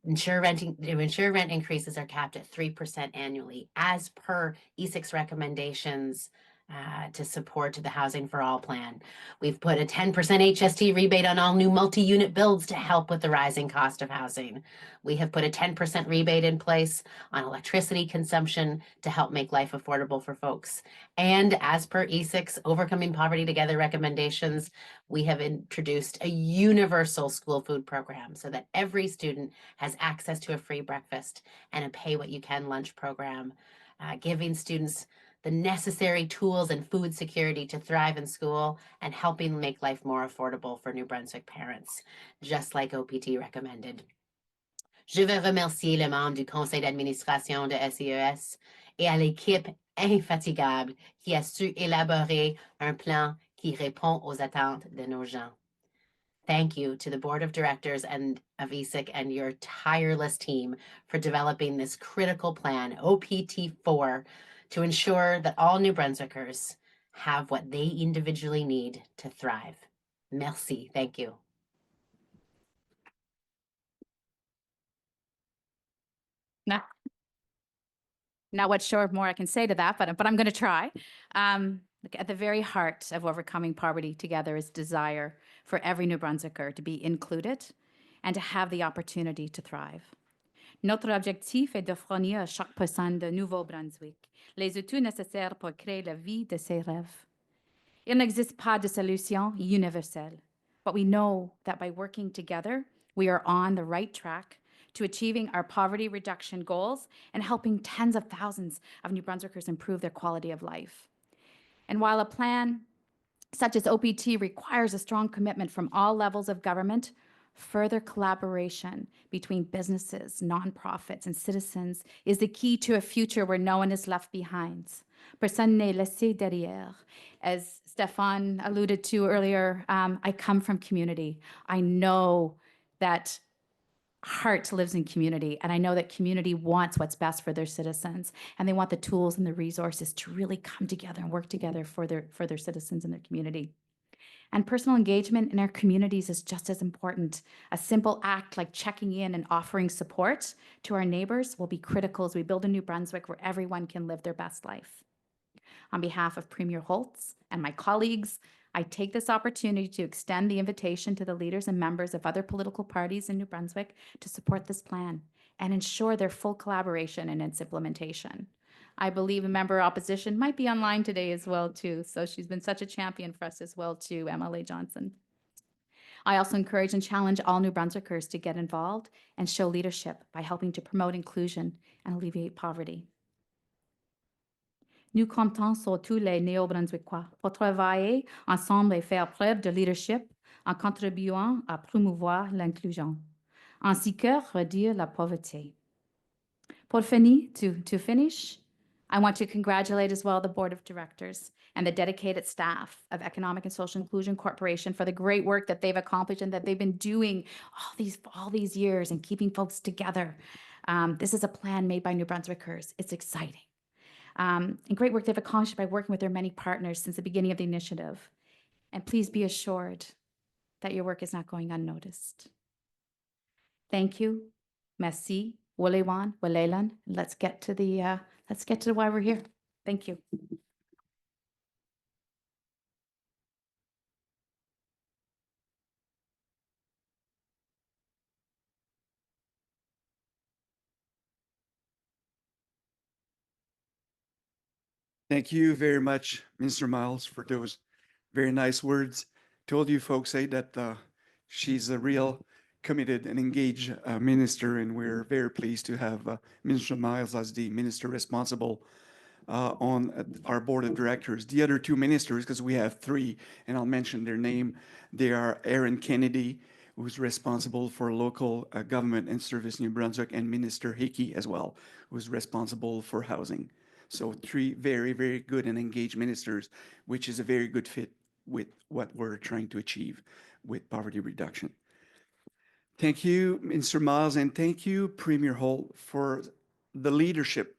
Ensure rent increases are capped at 3% annually, as per ESIC's recommendations to support the Housing for All plan. We've put a 10% HST rebate on all new multi-unit builds to help with the rising cost of housing. We have put a 10% rebate in place on electricity consumption to help make life affordable for folks. And as per ESIC's Overcoming Poverty Together recommendations, we have introduced a universal school food program so that every student has access to a free breakfast and a pay-what-you-can lunch program, giving students the necessary tools and food security to thrive in school and helping make life more affordable for New Brunswick parents, just like OPT recommended. Je veux remercier les membres du conseil d'administration de SCES et à l'équipe infatigable qui a su élaborer un plan qui répond aux attentes de nos gens. Thank you to the board of directors and of ESIC and your tireless team for developing this critical plan, OPT4, to ensure that all New Brunswickers have what they individually need to thrive. Merci. Thank you. Not sure more I can say to that, but I'm going to try. At the very heart of overcoming poverty together is desire for every New Brunswicker to be included and to have the opportunity to thrive. Notre objectif est de fournir à chaque personne de Nouveau-Brunswick les outils nécessaires pour créer la vie de ses rêves. Il n'existe pas de solution universelle, but we know that by working together, we are on the right track to achieving our poverty reduction goals and helping tens of thousands of New Brunswickers improve their quality of life. And while a plan such as OPT requires a strong commitment from all levels of government, further collaboration between businesses, nonprofits, and citizens is the key to a future where no one is left behind. Personne n'est laissé derrière. As Stefan alluded to earlier, I come from community. I know that heart lives in community, and I know that community wants what's best for their citizens, and they want the tools and the resources to really come together and work together for their citizens and their community. And personal engagement in our communities is just as important. A simple act like checking in and offering support to our neighbors will be critical as we build a New Brunswick where everyone can live their best life. On behalf of Premier Holtz and my colleagues, I take this opportunity to extend the invitation to the leaders and members of other political parties in New Brunswick to support this plan and ensure their full collaboration in its implementation. I believe a member opposition might be online today as well too, so she's been such a champion for us as well too, MLA Johnson. I also encourage and challenge all New Brunswickers to get involved and show leadership by helping to promote inclusion and alleviate poverty. Nous comptons sur tous les Néo-Brunswickois pour travailler ensemble et faire preuve de leadership en contribuant à promouvoir l'inclusion, ainsi que réduire la pauvreté. To finish, I want to congratulate as well the Board of Directors and the dedicated staff of Economic and Social Inclusion Corporation for the great work that they've accomplished and that they've been doing all these years and keeping folks together. This is a plan made by New Brunswickers. It's exciting. And great work they've accomplished by working with their many partners since the beginning of the initiative. And please be assured that your work is not going unnoticed. Thank you. Merci. Walewan, Walelan. Let's get to why we're here. Thank you. Thank you very much, Mr. Miles, for those very nice words. Told you folks, that she's a real committed and engaged minister, and we're very pleased to have Minister Miles as the minister responsible on our board of directors. The other two ministers, because we have three, and I'll mention their name, they are Aaron Kennedy, who's responsible for local government and service New Brunswick, and Minister Hickey as well, who's responsible for housing. So three very, very good and engaged ministers, which is a very good fit with what we're trying to achieve with poverty reduction. Thank you, Mr. Miles, and thank you, Premier Holt, for the leadership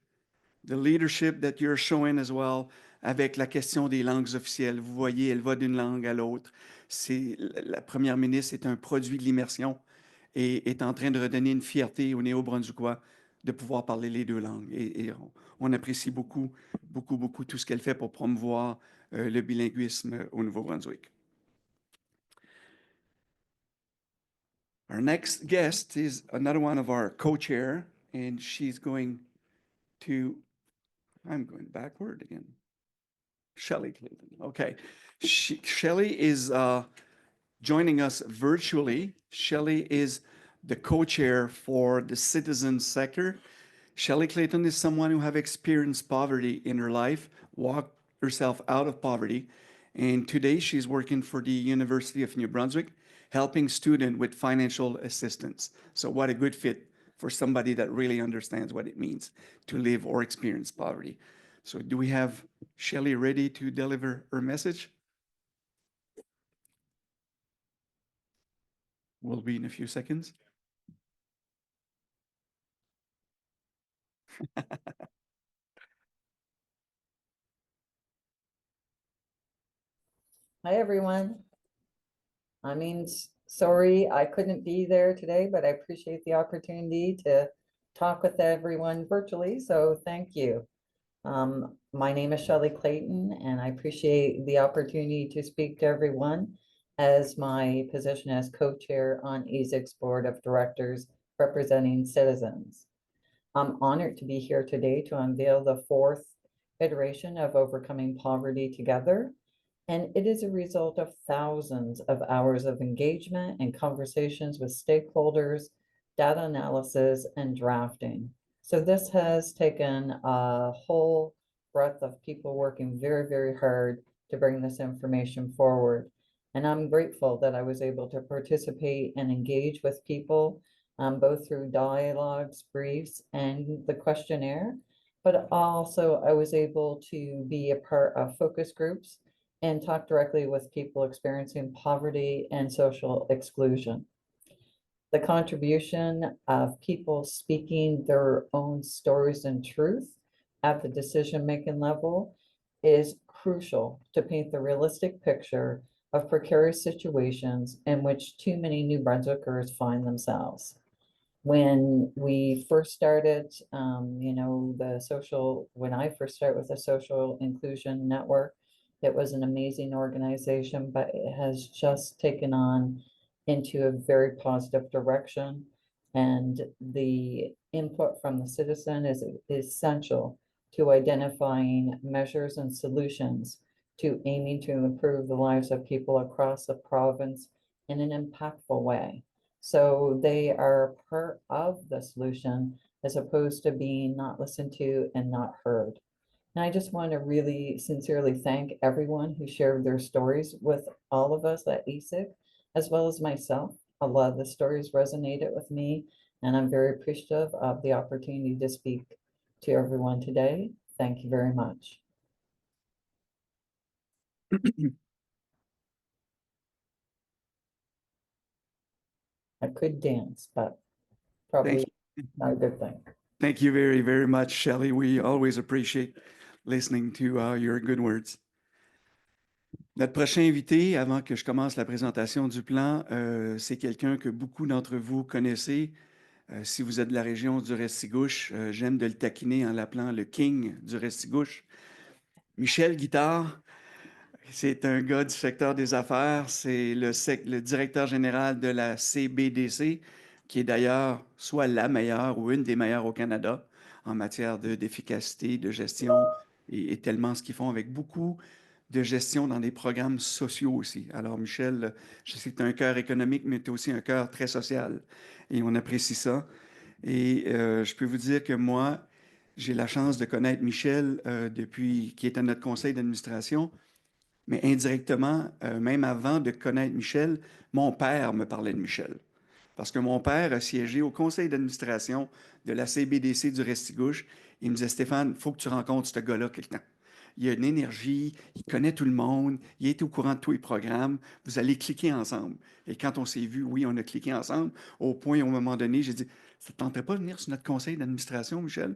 that you're showing as well avec la question des langues officielles. Vous voyez, elle va d'une langue à l'autre. La première ministre est un produit de l'immersion et est en train de redonner une fierté aux Néo-Brunswickois de pouvoir parler les deux langues. Et on apprécie beaucoup, beaucoup, beaucoup tout ce qu'elle fait pour promouvoir le bilinguisme au Nouveau-Brunswick. Our next guest is another one of our co-chair, and she's going to, I'm going backward again. Shelley Clayton. Okay. Shelley is joining us virtually. Shelley is the co-chair for the citizen sector. Shelley Clayton is someone who have experienced poverty in her life, walked herself out of poverty, and today she's working for the University of New Brunswick, helping students with financial assistance. So what a good fit for somebody that really understands what it means to live or experience poverty. So do we have Shelley ready to deliver her message? Will be in a few seconds. Hi, everyone. I mean, sorry I couldn't be there today, but I appreciate the opportunity to talk with everyone virtually, so thank you. My name is Shelley Clayton, and I appreciate the opportunity to speak to everyone as my position as co-chair on ASIC's board of directors representing citizens. I'm honored to be here today to unveil the fourth iteration of Overcoming Poverty Together, and it is a result of thousands of hours of engagement and conversations with stakeholders, data analysis, and drafting. So this has taken a whole breadth of people working very, very hard to bring this information forward. And I'm grateful that I was able to participate and engage with people, both through dialogues, briefs, and the questionnaire. But also I was able to be a part of focus groups and talk directly with people experiencing poverty and social exclusion. The contribution of people speaking their own stories and truth at the decision-making level is crucial to paint the realistic picture of precarious situations in which too many New Brunswickers find themselves. When we first started, when I first started with the Social Inclusion Network, it was an amazing organization, but it has just taken on into a very positive direction. And the input from the citizen is essential to identifying measures and solutions to aiming to improve the lives of people across the province in an impactful way. So they are part of the solution as opposed to being not listened to and not heard. And I just want to really sincerely thank everyone who shared their stories with all of us at ASIC, as well as myself. A lot of the stories resonated with me, and I'm very appreciative of the opportunity to speak to everyone today. Thank you very much. I could dance, but probably not a good thing. Thank you very, very much, Shelley. We always appreciate listening to your good words. Notre prochain invité, avant que je commence la présentation du plan, c'est quelqu'un que beaucoup d'entre vous connaissez. Si vous êtes de la région du Restigouche, j'aime de le taquiner en l'appelant le King du Restigouche. Michel Guittard, c'est un gars du secteur des affaires, c'est le directeur général de la CBDC, qui est d'ailleurs soit la meilleure ou une des meilleures au Canada en matière d'efficacité, de gestion et tellement ce qu'ils font avec beaucoup de gestion dans des programmes sociaux aussi. Alors Michel, je sais que tu as un cœur économique, mais tu as aussi un cœur très social et on apprécie ça. Et je peux vous dire que moi, j'ai la chance de connaître Michel depuis qu'il est à notre conseil d'administration. Mais indirectement, même avant de connaître Michel, mon père me parlait de Michel. Parce que mon père a siégé au conseil d'administration de la CBDC du Restigouche. Il me disait, Stéphane, il faut que tu rencontres ce gars-là quelque temps. Il a une énergie, il connaît tout le monde, il est au courant de tous les programmes. Vous allez cliquer ensemble. Et quand on s'est vu, oui, on a cliqué ensemble. Au point, à un moment donné, j'ai dit, ça ne te tenterait pas de venir sur notre conseil d'administration, Michel?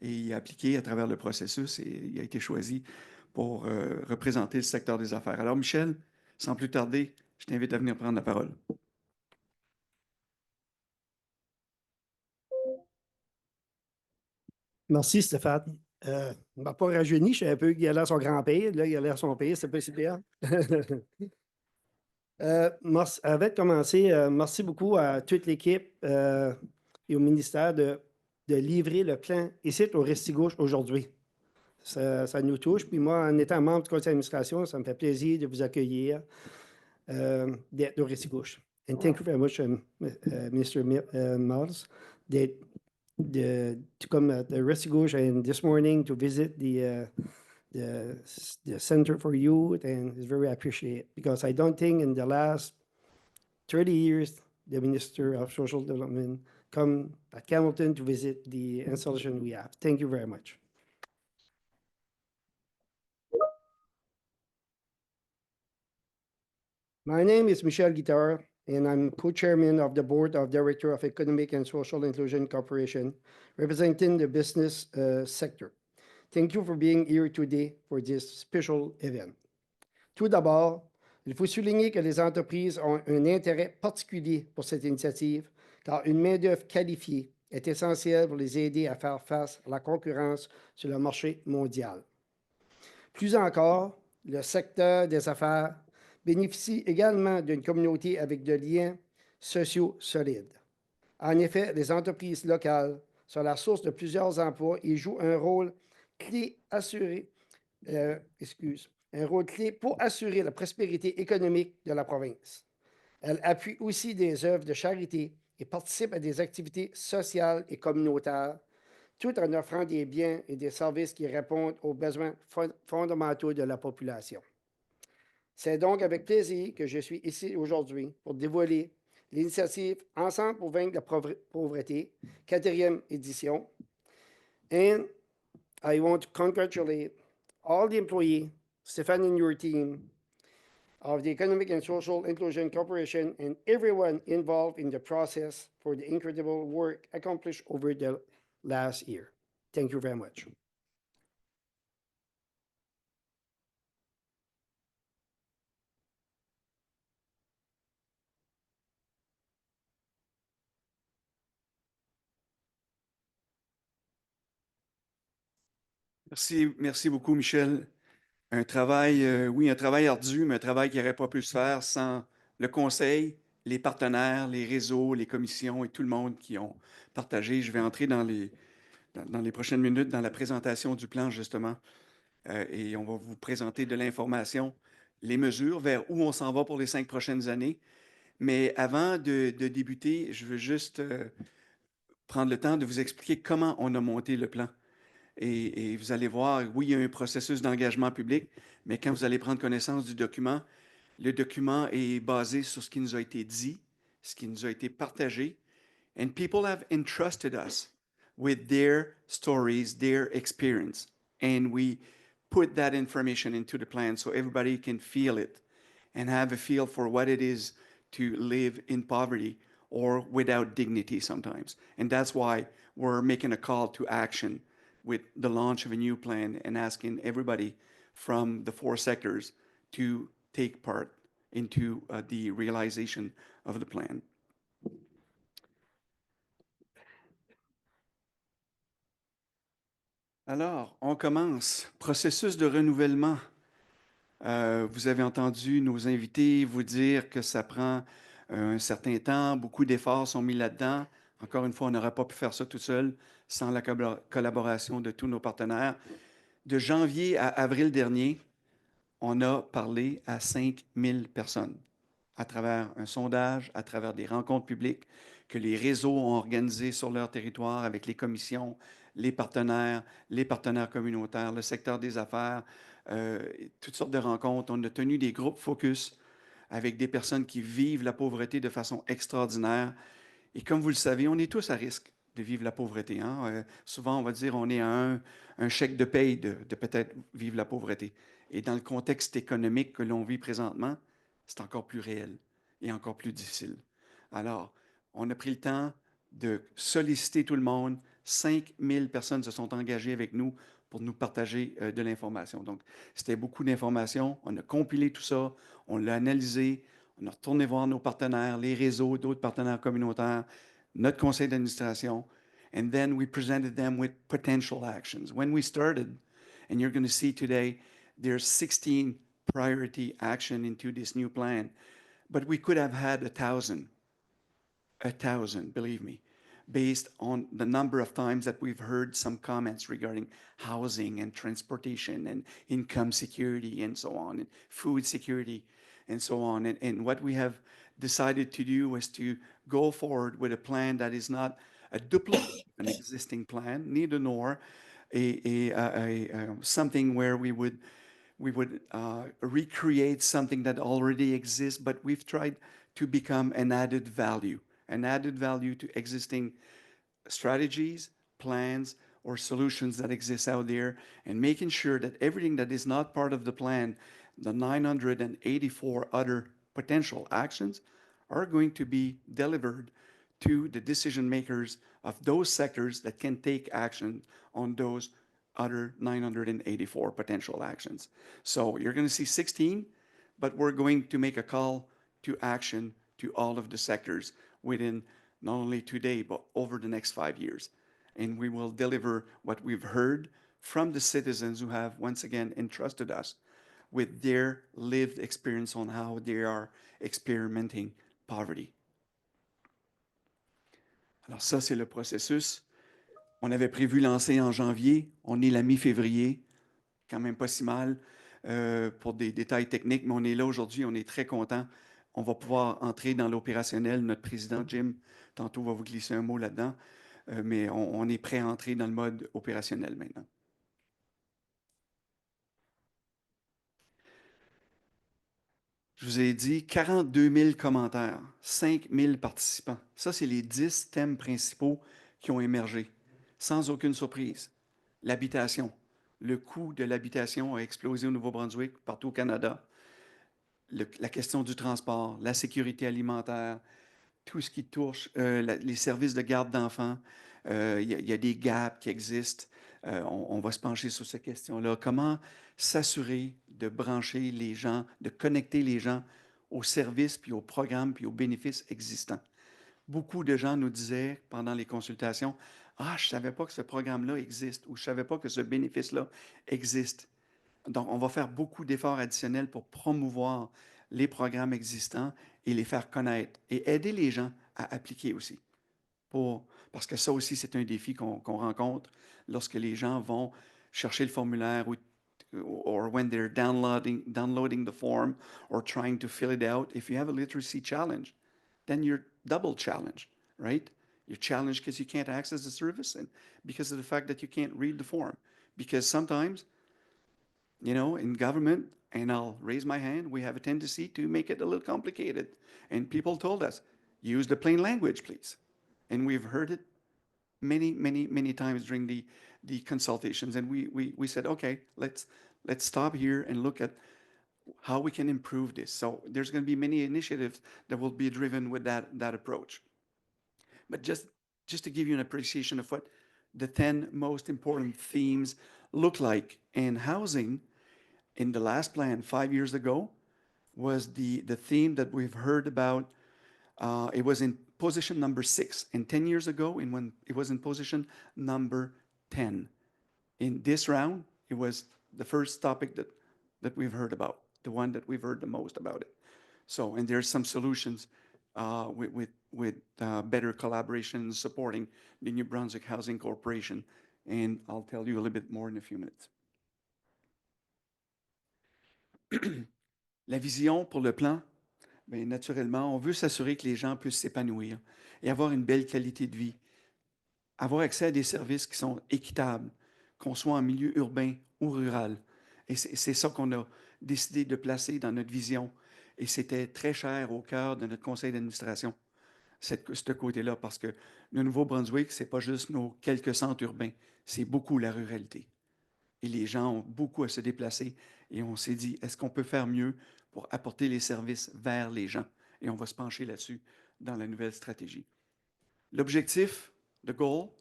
Et il a appliqué à travers le processus et il a été choisi pour représenter le secteur des affaires. Alors, Michel, sans plus tarder, je t'invite à venir prendre la parole. Merci, Stéphane. Il m'a pas rajeuni, je suis un peu il a l'air son grand-père. Là, il a l'air son père, c'est pas si bien. Avant de commencer, merci beaucoup à toute l'équipe et au ministère de livrer le plan ici au Restigouche aujourd'hui. Ça nous touche. Puis moi, en étant membre du conseil d'administration, ça me fait plaisir de vous accueillir d'être au Restigouche. And thank you very much, Mr. Miles, to come at the Restigouche and this morning to visit the Center for Youth, and it's very appreciated because I don't think in the last 30 years the Minister of Social Development come at Campbellton to visit the installation we have. Thank you very much. My name is Michel Guittard, and I'm co-chairman of the Board of Directors of Economic and Social Inclusion Corporation, representing the business sector. Thank you for being here today for this special event. Tout d'abord, il faut souligner que les entreprises ont un intérêt particulier pour cette initiative, car une main-d'œuvre qualifiée est essentielle pour les aider à faire face à la concurrence sur le marché mondial. Plus encore, le secteur des affaires bénéficie également d'une communauté avec de liens sociaux solides. En effet, les entreprises locales sont la source de plusieurs emplois et jouent un rôle clé pour assurer la prospérité économique de la province. Elles appuient aussi des œuvres de charité et participent à des activités sociales et communautaires, tout en offrant des biens et des services qui répondent aux besoins fondamentaux de la population. C'est donc avec plaisir que je suis ici aujourd'hui pour dévoiler l'initiative Ensemble pour vaincre la pauvreté, 4e édition. And I want to congratulate all the employees, Stéphane and your team, of the Economic and Social Inclusion Corporation and everyone involved in the process for the incredible work accomplished over the last year. Thank you very much. Merci beaucoup, Michel. Un travail, oui, un travail ardu, mais un travail qui n'aurait pas pu se faire sans le conseil, les partenaires, les réseaux, les commissions et tout le monde qui ont partagé. Je vais entrer dans les prochaines minutes dans la présentation du plan, justement, et on va vous présenter de l'information, les mesures, vers où on s'en va pour les 5 prochaines années. Mais avant de débuter, je veux juste prendre le temps de vous expliquer comment on a monté le plan. Et vous allez voir, oui, il y a un processus d'engagement public, mais quand vous allez prendre connaissance du document, le document est basé sur ce qui nous a été dit, ce qui nous a été partagé. And people have entrusted us with their stories, their experience. And we put that information into the plan so everybody can feel it and have a feel for what it is to live in poverty or without dignity sometimes. And that's why we're making a call to action with the launch of a new plan and asking everybody from the 4 sectors to take part into the realization of the plan. Alors, on commence. Processus de renouvellement. Vous avez entendu nos invités vous dire que ça prend un certain temps, beaucoup d'efforts sont mis là-dedans. Encore une fois, on n'aurait pas pu faire ça tout seul sans la collaboration de tous nos partenaires. De janvier à avril dernier, on a parlé à 5000 personnes à travers un sondage, à travers des rencontres publiques que les réseaux ont organisées sur leur territoire avec les commissions, les partenaires communautaires, le secteur des affaires, toutes sortes de rencontres. On a tenu des groupes focus avec des personnes qui vivent la pauvreté de façon extraordinaire. Et comme vous le savez, on est tous à risque de vivre la pauvreté. Hein? Souvent, on va dire on est à un chèque de paye de peut-être vivre la pauvreté. Et dans le contexte économique que l'on vit présentement, c'est encore plus réel et encore plus difficile. Alors, on a pris le temps de solliciter tout le monde. 5000 personnes se sont engagées avec nous pour nous partager de l'information. Donc, c'était beaucoup d'informations. On a compilé tout ça, on l'a analysé, on a retourné voir nos partenaires, les réseaux, d'autres partenaires communautaires, notre conseil d'administration, and then we presented them with potential actions. When we started, and you're going to see today, there's 16 priority action into this new plan, but we could have had 1,000, believe me, based on the number of times that we've heard some comments regarding housing and transportation and income security and so on, and food security and so on. And what we have decided to do was to go forward with a plan that is not a duplicate of an existing plan, neither nor something where we would recreate something that already exists, but we've tried to become an added value to existing strategies, plans, or solutions that exist out there, and making sure that everything that is not part of the plan, the 984 other potential actions, are going to be delivered to the decision makers of those sectors that can take action on those other 984 potential actions. So you're going to see 16, but we're going to make a call to action to all of the sectors within not only today, but over the next 5 years. And we will deliver what we've heard from the citizens who have, once again, entrusted us with their lived experience on how they are experimenting poverty. Alors ça, c'est le processus. On avait prévu lancer en janvier. On est la mi-février. Quand même pas si mal pour des détails techniques, mais on est là aujourd'hui. On est très content. On va pouvoir entrer dans l'opérationnel. Notre président, Jim, tantôt va vous glisser un mot là-dedans. Mais on est prêt à entrer dans le mode opérationnel maintenant. Je vous ai dit 42 000 commentaires, 5 000 participants. Ça, c'est les 10 thèmes principaux qui ont émergé, sans aucune surprise. L'habitation. Le coût de l'habitation a explosé au Nouveau-Brunswick, partout au Canada. la question du transport, la sécurité alimentaire, tout ce qui touche les services de garde d'enfants. Il y a des gaps qui existent. On va se pencher sur ces questions-là. Comment s'assurer de brancher les gens, de connecter les gens aux services, puis aux programmes, puis aux bénéfices existants. Beaucoup de gens nous disaient pendant les consultations, ah, je ne savais pas que ce programme-là existe ou je ne savais pas que ce bénéfice-là existe. Donc, on va faire beaucoup d'efforts additionnels pour promouvoir les programmes existants et les faire connaître et aider les gens à appliquer aussi. Parce que ça aussi, c'est un défi qu'on rencontre lorsque les gens vont chercher le formulaire ou or when they're downloading the form or trying to fill it out. If you have a literacy challenge, then you're double challenged, right? You're challenged because you can't access the service and because of the fact that you can't read the form. Because sometimes, you know, in government, and I'll raise my hand, we have a tendency to make it a little complicated. And people told us, use the plain language, please. And we've heard it many times during the consultations. And we said, okay, let's stop here and look at how we can improve this. So there's going to be many initiatives that will be driven with that approach. But just to give you an appreciation of what the 10 most important themes look like, and housing in the last plan 5 years ago was the theme that we've heard about. It was in position number 6, and 10 years ago, it was in position number 10. In this round, it was the first topic that we've heard about, the one that we've heard the most about it. So, and there's some solutions with better collaboration supporting the New Brunswick Housing Corporation, and I'll tell you a little bit more in a few minutes. La vision pour le plan, bien, naturellement, on veut s'assurer que les gens puissent s'épanouir et avoir une belle qualité de vie, avoir accès à des services qui sont équitables, qu'on soit en milieu urbain ou rural. Et c'est ça qu'on a décidé de placer dans notre vision. Et c'était très cher au cœur de notre conseil d'administration, ce côté-là, parce que le Nouveau-Brunswick, ce n'est pas juste nos quelques centres urbains, c'est beaucoup la ruralité. Et les gens ont beaucoup à se déplacer. Et on s'est dit, est-ce qu'on peut faire mieux pour apporter les services vers les gens? Et on va se pencher là-dessus dans la nouvelle stratégie. L'objectif, the goal,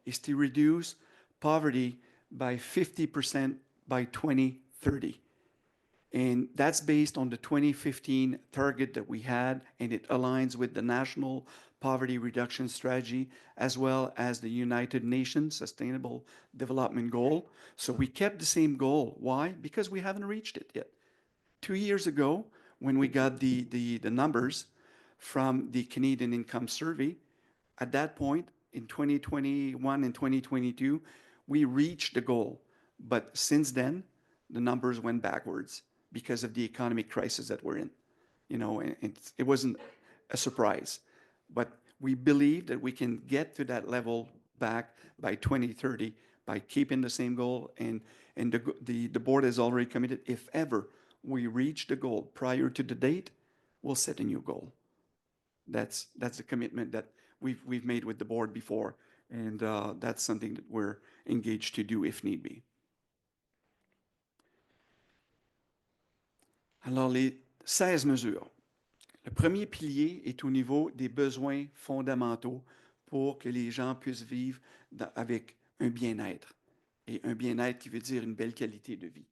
is to reduce poverty by 50% by 2030. And that's based on the 2015 target that we had, and it aligns with the National Poverty Reduction Strategy, as well as the United Nations Sustainable Development Goal. So we kept the same goal. Why? Because we haven't reached it yet. 2 years ago, when we got the numbers from the Canadian Income Survey, at that point, in 2021 and 2022, we reached the goal. But since then, the numbers went backwards because of the economic crisis that we're in. You know, and it wasn't a surprise. But we believe that we can get to that level back by 2030 by keeping the same goal. And the board has already committed, if ever we reach the goal prior to the date, we'll set a new goal. That's a commitment that we've made with the board before, and that's something that we're engaged to do if need be. Alors, les 16 mesures. Le premier pilier est au niveau des besoins fondamentaux pour que les gens puissent vivre avec un bien-être. Et un bien-être qui veut dire une belle qualité de vie.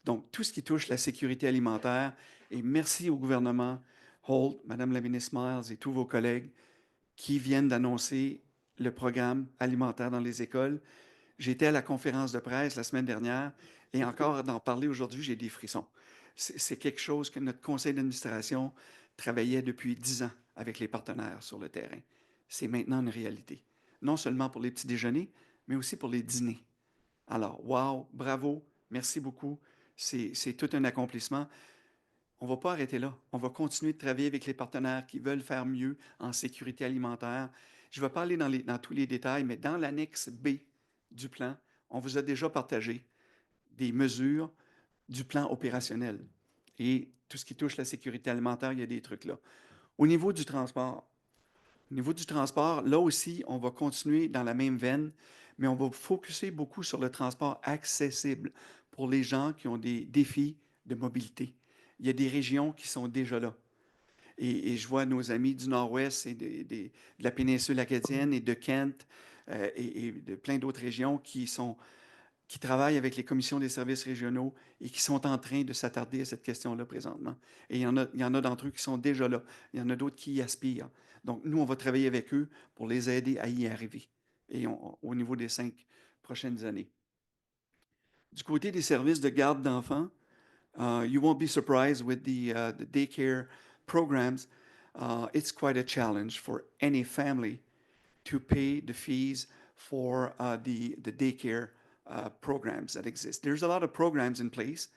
Donc, tout ce qui touche la sécurité alimentaire, et merci au gouvernement Holt, Madame la ministre Miles et tous vos collègues qui viennent d'annoncer le programme alimentaire dans les écoles. J'étais à la conférence de presse la semaine dernière et encore d'en parler aujourd'hui, j'ai des frissons. C'est quelque chose que notre conseil d'administration travaillait depuis 10 ans avec les partenaires sur le terrain. C'est maintenant une réalité. Non seulement pour les petits déjeuners, mais aussi pour les dîners. Alors, wow, bravo, merci beaucoup. C'est tout un accomplissement. On ne va pas arrêter là. On va continuer de travailler avec les partenaires qui veulent faire mieux en sécurité alimentaire. Je vais parler dans tous les détails, mais dans l'annexe B du plan, on vous a déjà partagé des mesures du plan opérationnel. Et tout ce qui touche la sécurité alimentaire, il y a des trucs là. Au niveau du transport, là aussi, on va continuer dans la même veine, mais on va focuser beaucoup sur le transport accessible pour les gens qui ont des défis de mobilité. il y a des régions qui sont déjà là. Et je vois nos amis du Nord-Ouest et de la péninsule acadienne et de Kent et de plein d'autres régions qui travaillent avec les commissions des services régionaux et qui sont en train de s'attarder à cette question-là présentement. Et il y en a d'entre eux qui sont déjà là. Il y en a d'autres qui y aspirent. Donc, nous, on va travailler avec eux pour les aider à y arriver au niveau des 5 prochaines années. Du côté des services de garde d'enfants, you won't be surprised with the daycare programs. It's quite a challenge for any family to pay the fees for the daycare programs that exist. There's a lot of programs in place,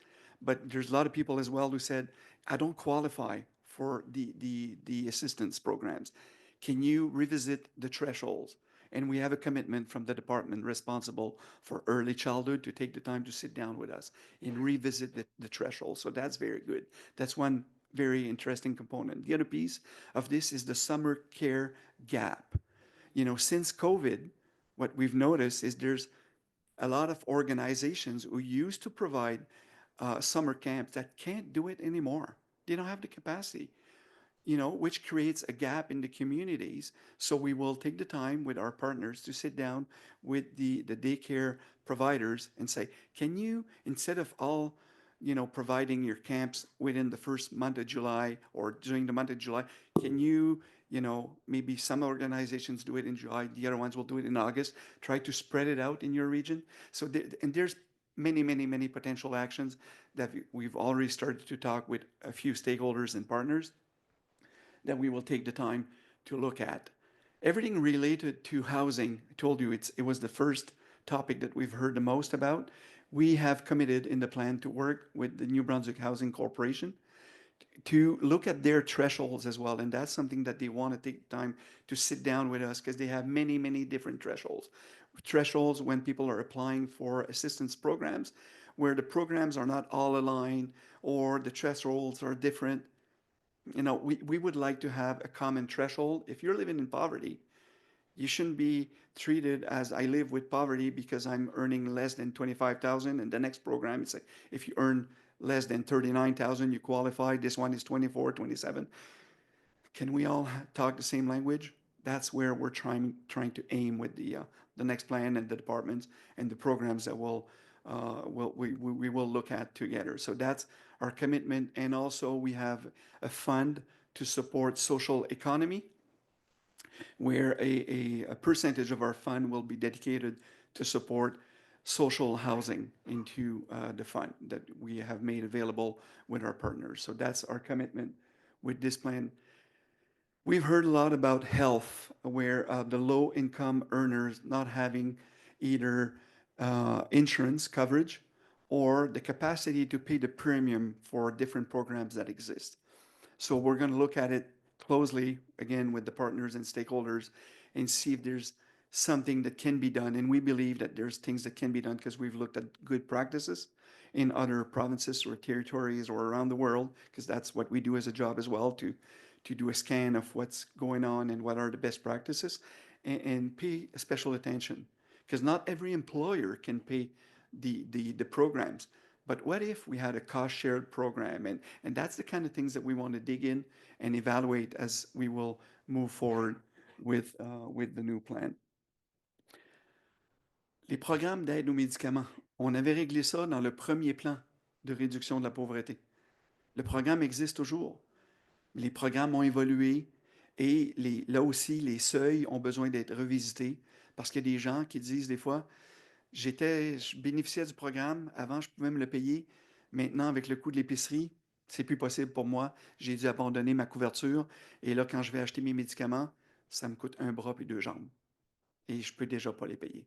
but there's a lot of people as well who said, I don't qualify for the assistance programs. Can you revisit the thresholds? And we have a commitment from the department responsible for early childhood to take the time to sit down with us and revisit the threshold. So that's very good. That's one very interesting component. The other piece of this is the summer care gap. You know, since COVID, what we've noticed is there's a lot of organizations who used to provide summer camps that can't do it anymore. They don't have the capacity, you know, which creates a gap in the communities. So we will take the time with our partners to sit down with the daycare providers and say, can you, instead of all, you know, providing your camps within the first month of July or during the month of July, can you, you know, maybe some organizations do it in July, the other ones will do it in August, try to spread it out in your region. So, and there's many potential actions that we've already started to talk with a few stakeholders and partners that we will take the time to look at. Everything related to housing, I told you it was the first topic that we've heard the most about. We have committed in the plan to work with the New Brunswick Housing Corporation to look at their thresholds as well. And that's something that they want to take time to sit down with us because they have many different thresholds. Thresholds when people are applying for assistance programs, where the programs are not all aligned or the thresholds are different. You know, we would like to have a common threshold. If you're living in poverty, you shouldn't be treated as I live with poverty because I'm earning less than 25,000. And the next program, it's like if you earn less than 39,000, you qualify. This one is 24, 27. Can we all talk the same language? That's where we're trying to aim with the next plan and the departments and the programs that we will look at together. So that's our commitment. And also we have a fund to support social economy, where a percentage of our fund will be dedicated to support social housing into the fund that we have made available with our partners. So that's our commitment with this plan. We've heard a lot about health, where the low-income earners not having either insurance coverage or the capacity to pay the premium for different programs that exist. So we're going to look at it closely, again, with the partners and stakeholders and see if there's something that can be done. And we believe that there's things that can be done because we've looked at good practices in other provinces or territories or around the world, because that's what we do as a job as well, to do a scan of what's going on and what are the best practices and pay special attention. Because not every employer can pay the programs. But what if we had a cost-shared program? And that's the kind of things that we want to dig in and evaluate as we will move forward with the new plan. Les programmes d'aide aux médicaments, on avait réglé ça dans le premier plan de réduction de la pauvreté. Le programme existe toujours. Les programmes ont évolué et là aussi, les seuils ont besoin d'être revisités parce qu'il y a des gens qui disent des fois, je bénéficiais du programme, avant je pouvais me le payer, maintenant avec le coût de l'épicerie, c'est plus possible pour moi, j'ai dû abandonner ma couverture et là quand je vais acheter mes médicaments, ça me coûte un bras puis 2 jambes et je peux déjà pas les payer.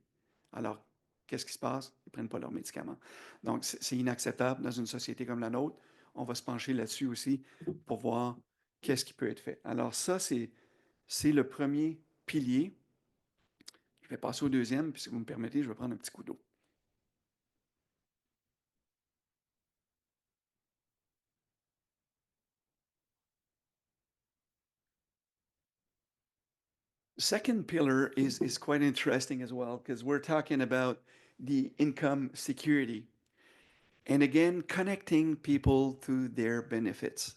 Alors, qu'est-ce qui se passe? Ils prennent pas leurs médicaments. Donc, c'est inacceptable dans une société comme la nôtre. On va se pencher là-dessus aussi pour voir qu'est-ce qui peut être fait. Alors ça, c'est le premier pilier. Je vais passer au deuxième, puis si vous me permettez, je vais prendre un petit coup d'eau. Second pillar is quite interesting as well, because we're talking about the income security. And again, connecting people to their benefits.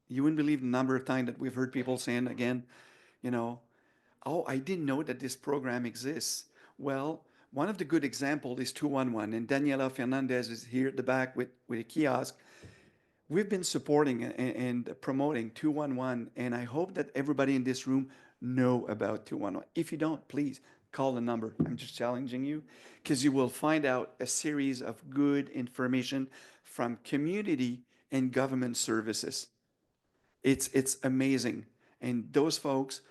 You wouldn't believe the number of times that we've heard people saying again, you know, oh, I didn't know that this program exists. Well, one of the good examples is 211, and Daniela Fernandez is here at the back with a kiosk. We've been supporting and promoting 211, and I hope that everybody in this room know about 211. If you don't, please call the number. I'm just challenging you because you will find out a series of good information from community and government services. It's amazing, and those folks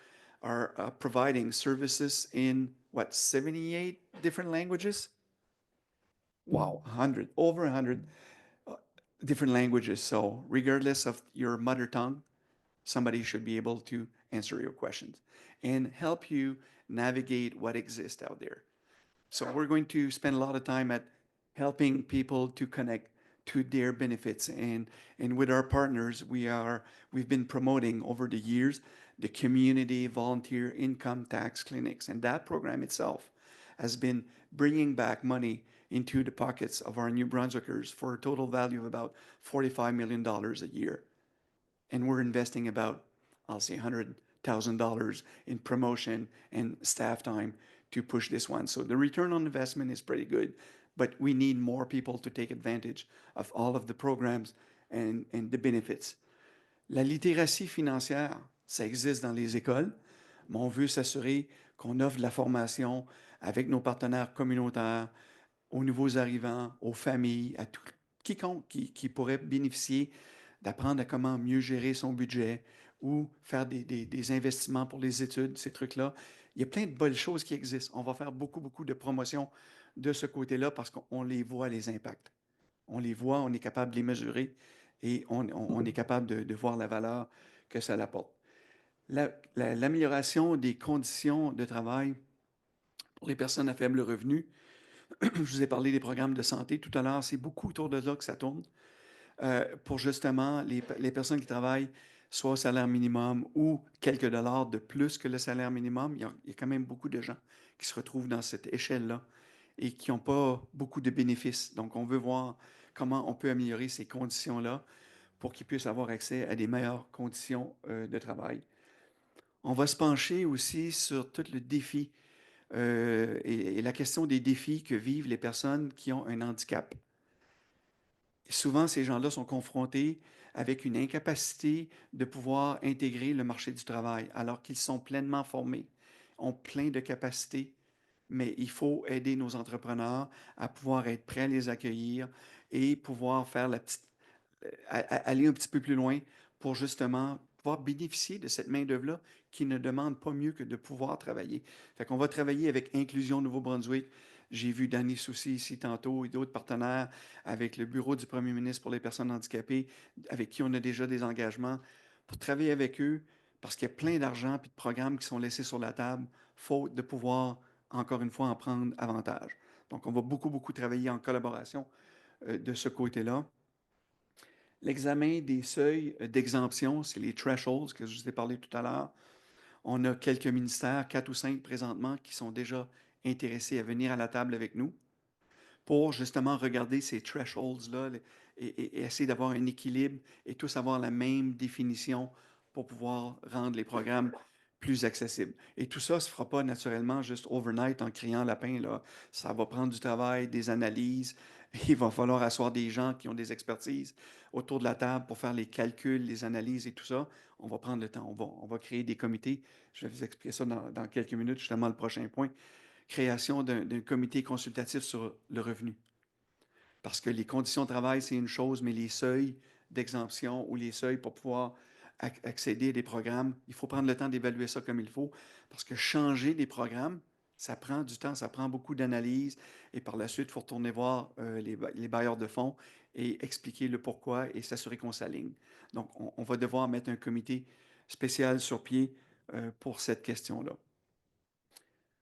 are providing services in what 78 different languages. Wow, 100, over 100 different languages. So regardless of your mother tongue, somebody should be able to answer your questions and help you navigate what exists out there. So we're going to spend a lot of time at helping people to connect to their benefits. And with our partners, we've been promoting over the years the community volunteer income tax clinics. And that program itself has been bringing back money into the pockets of our New Brunswickers for a total value of about $45 million a year. And we're investing about, I'll say, $100,000 in promotion and staff time to push this one. So the return on investment is pretty good, but we need more people to take advantage of all of the programs and the benefits. La littératie financière, ça existe dans les écoles, mais on veut s'assurer qu'on offre de la formation avec nos partenaires communautaires, aux nouveaux arrivants, aux familles, à tout quiconque qui pourrait bénéficier d'apprendre à comment mieux gérer son budget ou faire des investissements pour les études, ces trucs-là. Il y a plein de bonnes choses qui existent. On va faire beaucoup, beaucoup de promotions de ce côté-là parce qu'on les voit, les impacts. On les voit, on est capable de les mesurer et on est capable de voir la valeur que ça apporte. L'amélioration des conditions de travail pour les personnes à faible revenu, je vous ai parlé des programmes de santé tout à l'heure, c'est beaucoup autour de là que ça tourne. Pour justement les personnes qui travaillent soit au salaire minimum ou quelques dollars de plus que le salaire minimum, il y a quand même beaucoup de gens qui se retrouvent dans cette échelle-là et qui n'ont pas beaucoup de bénéfices. Donc, on veut voir comment on peut améliorer ces conditions-là pour qu'ils puissent avoir accès à des meilleures conditions de travail. On va se pencher aussi sur tout le défi et la question des défis que vivent les personnes qui ont un handicap. Souvent, ces gens-là sont confrontés avec une incapacité de pouvoir intégrer le marché du travail, alors qu'ils sont pleinement formés, ont plein de capacités, mais il faut aider nos entrepreneurs à pouvoir être prêts à les accueillir et pouvoir faire aller un petit peu plus loin pour justement pouvoir bénéficier de cette main-d'œuvre-là qui ne demande pas mieux que de pouvoir travailler. Fait qu'on va travailler avec Inclusion Nouveau-Brunswick. J'ai vu Danny Soucy ici tantôt et d'autres partenaires avec le Bureau du Premier ministre pour les personnes handicapées, avec qui on a déjà des engagements pour travailler avec eux parce qu'il y a plein d'argent et de programmes qui sont laissés sur la table, faute de pouvoir, encore une fois, en prendre avantage. Donc, on va beaucoup, beaucoup travailler en collaboration de ce côté-là. L'examen des seuils d'exemption, c'est les thresholds que je vous ai parlé tout à l'heure. On a quelques ministères, 4 ou 5 présentement, qui sont déjà intéressés à venir à la table avec nous pour justement regarder ces thresholds-là et essayer d'avoir un équilibre et tous avoir la même définition pour pouvoir rendre les programmes plus accessibles. Et tout ça ne se fera pas naturellement juste overnight en criant lapin, là. Ça va prendre du travail, des analyses. Il va falloir asseoir des gens qui ont des expertises autour de la table pour faire les calculs, les analyses et tout ça. On va prendre le temps. On va créer des comités. Je vais vous expliquer ça dans quelques minutes, justement, le prochain point. Création d'un comité consultatif sur le revenu. Parce que les conditions de travail, c'est une chose, mais les seuils d'exemption ou les seuils pour pouvoir accéder à des programmes, il faut prendre le temps d'évaluer ça comme il faut, parce que changer des programmes, ça prend du temps, ça prend beaucoup d'analyse, et par la suite, il faut retourner voir les bailleurs de fonds et expliquer le pourquoi et s'assurer qu'on s'aligne. Donc, on va devoir mettre un comité spécial sur pied pour cette question-là.